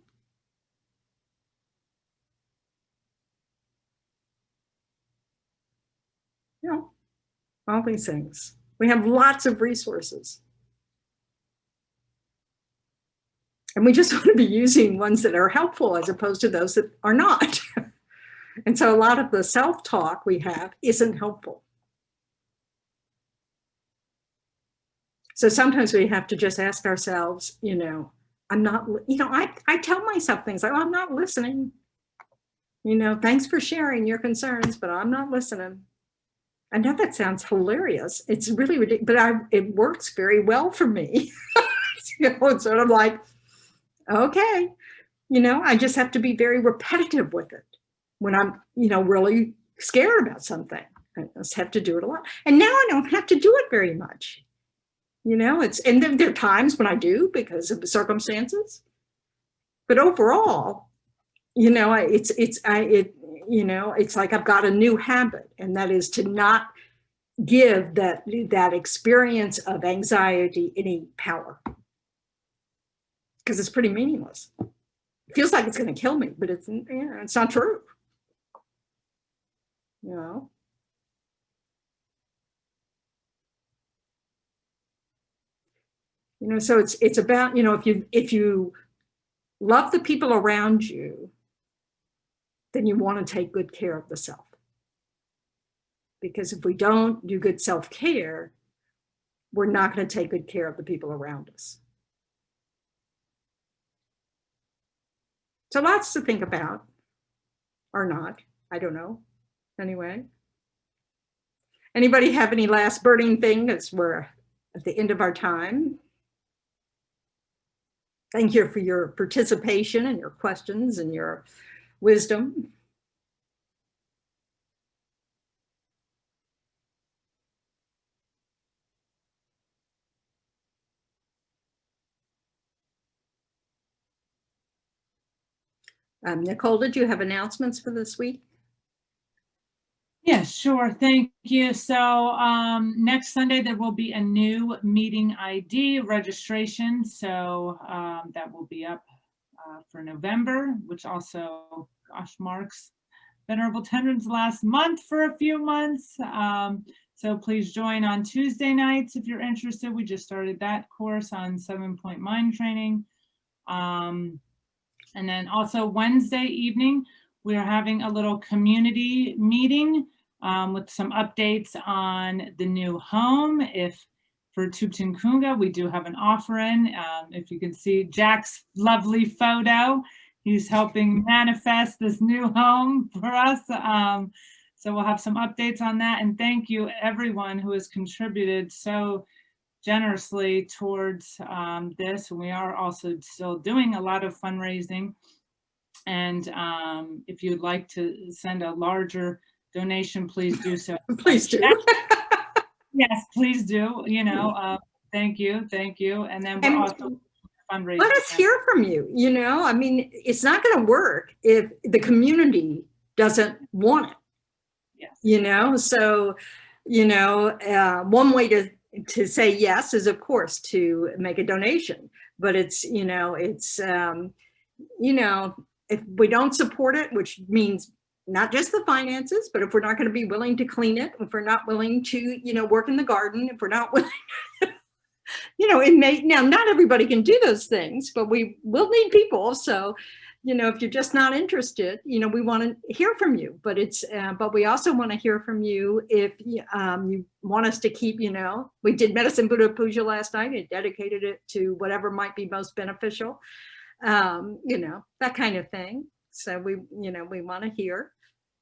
S1: All these things. We have lots of resources. And we just want to be using ones that are helpful as opposed to those that are not. And so a lot of the self-talk we have isn't helpful. So sometimes we have to just ask ourselves, I'm not, I tell myself things like, oh, I'm not listening. Thanks for sharing your concerns, but I'm not listening. I know that sounds hilarious. It's really ridiculous, but it works very well for me. It's sort of like, okay, I just have to be very repetitive with it when I'm, really scared about something. I just have to do it a lot. And now I don't have to do it very much. And there are times when I do because of the circumstances. But overall, it's like I've got a new habit, and that is to not give that experience of anxiety any power, because it's pretty meaningless. It feels like it's going to kill me, but it's not true. So it's about, if you love the people around you, then you want to take good care of the self. Because if we don't do good self-care, we're not going to take good care of the people around us. So lots to think about, or not, I don't know. Anyway, anybody have any last burning thing, as we're at the end of our time? Thank you for your participation and your questions and your wisdom. Nicole, did you have announcements for this week?
S5: Yeah, sure. Thank you. So next Sunday, there will be a new meeting ID registration. So that will be up for November, which also, gosh, marks Venerable Tendron's last month for a few months. So please join on Tuesday nights if you're interested. We just started that course on 7-point mind training. And then also Wednesday evening, we are having a little community meeting with some updates on the new home. If for Tuptinkunga, we do have an offering. If you can see Jack's lovely photo, he's helping manifest this new home for us. So we'll have some updates on that. And thank you everyone who has contributed so generously towards this. We are also still doing a lot of fundraising. And if you'd like to send a larger donation, please do so.
S1: Please do.
S5: Yes, please do. Thank you. And then we're also fundraising.
S1: Let us hear from you. I mean, it's not going to work if the community doesn't want it.
S5: Yes.
S1: So, one way to say yes is, of course, to make a donation. But it's, if we don't support it, which means not just the finances, but if we're not going to be willing to clean it, if we're not willing to, work in the garden, if we're not willing, now not everybody can do those things, but we will need people. So, if you're just not interested, we want to hear from you, but we also want to hear from you if you want us to keep, we did Medicine Buddha Puja last night and dedicated it to whatever might be most beneficial, that kind of thing. So we want to hear.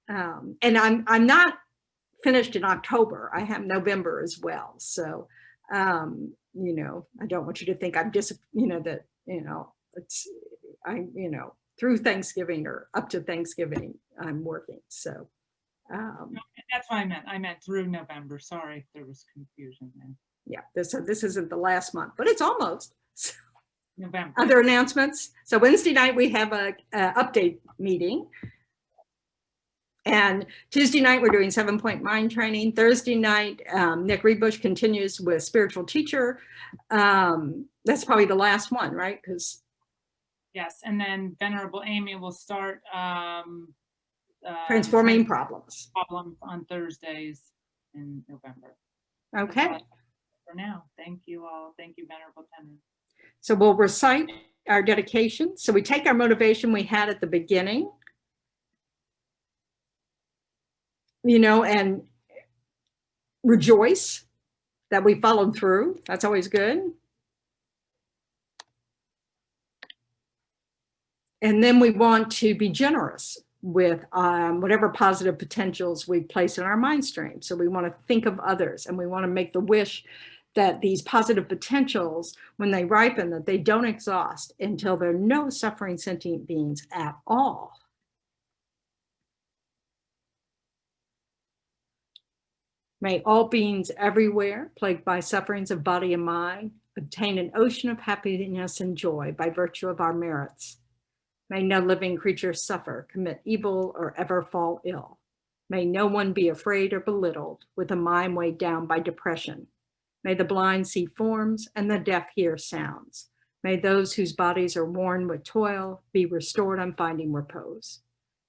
S1: And I'm not finished in October. I have November as well. So, I don't want you to think I'm just, through Thanksgiving or up to Thanksgiving, I'm working. So
S5: that's what I meant. I meant through November. Sorry if there was confusion there.
S1: Yeah, this isn't the last month, but it's almost.
S5: November.
S1: Other announcements. So Wednesday night we have a update meeting. And Tuesday night, we're doing 7-point mind training. Thursday night, Nick Rebush continues with spiritual teacher. That's probably the last one, right? Because
S5: yes, and then Venerable Amy will start
S1: transforming problems
S5: on Thursdays in November.
S1: Okay.
S5: For now, thank you all. Thank you, Venerable Tendron.
S1: So we'll recite our dedication. So we take our motivation we had at the beginning. and rejoice that we followed through. That's always good. And then we want to be generous with whatever positive potentials we place in our mind stream. So we want to think of others, and we want to make the wish that these positive potentials, when they ripen, that they don't exhaust until there are no suffering sentient beings at all. May all beings everywhere, plagued by sufferings of body and mind, obtain an ocean of happiness and joy by virtue of our merits. May no living creature suffer, commit evil, or ever fall ill. May no one be afraid or belittled with a mind weighed down by depression. May the blind see forms and the deaf hear sounds. May those whose bodies are worn with toil be restored on finding repose.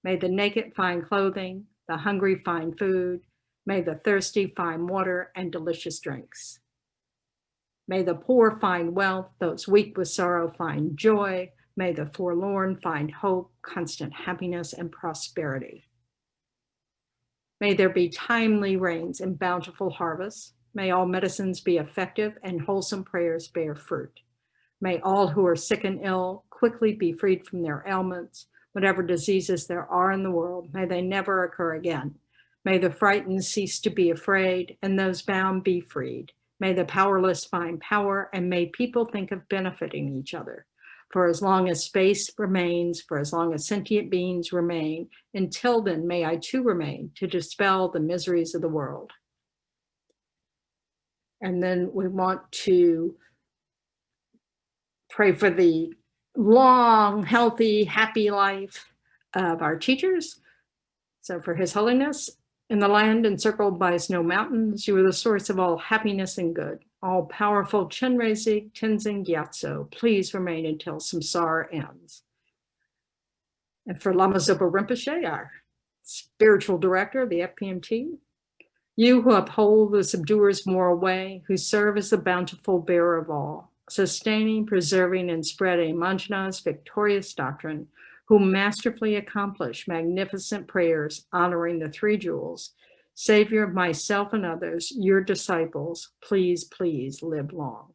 S1: May the naked find clothing, the hungry find food. May the thirsty find water and delicious drinks. May the poor find wealth, those weak with sorrow find joy. May the forlorn find hope, constant happiness, and prosperity. May there be timely rains and bountiful harvests. May all medicines be effective and wholesome prayers bear fruit. May all who are sick and ill quickly be freed from their ailments. Whatever diseases there are in the world, may they never occur again. May the frightened cease to be afraid, and those bound be freed. May the powerless find power, and may people think of benefiting each other. For as long as space remains, for as long as sentient beings remain, until then may I too remain to dispel the miseries of the world. And then we want to pray for the long, healthy, happy life of our teachers. So for His Holiness, in the land encircled by snow mountains, you are the source of all happiness and good. All powerful Chenrezig Tenzin Gyatso, please remain until samsara ends. And for Lama Zopa Rinpoche, our spiritual director of the FPMT, you who uphold the subduer's moral way, who serve as the bountiful bearer of all, sustaining, preserving, and spreading Manjana's victorious doctrine, who masterfully accomplish magnificent prayers honoring the three jewels, Savior of myself and others, your disciples, please, please live long.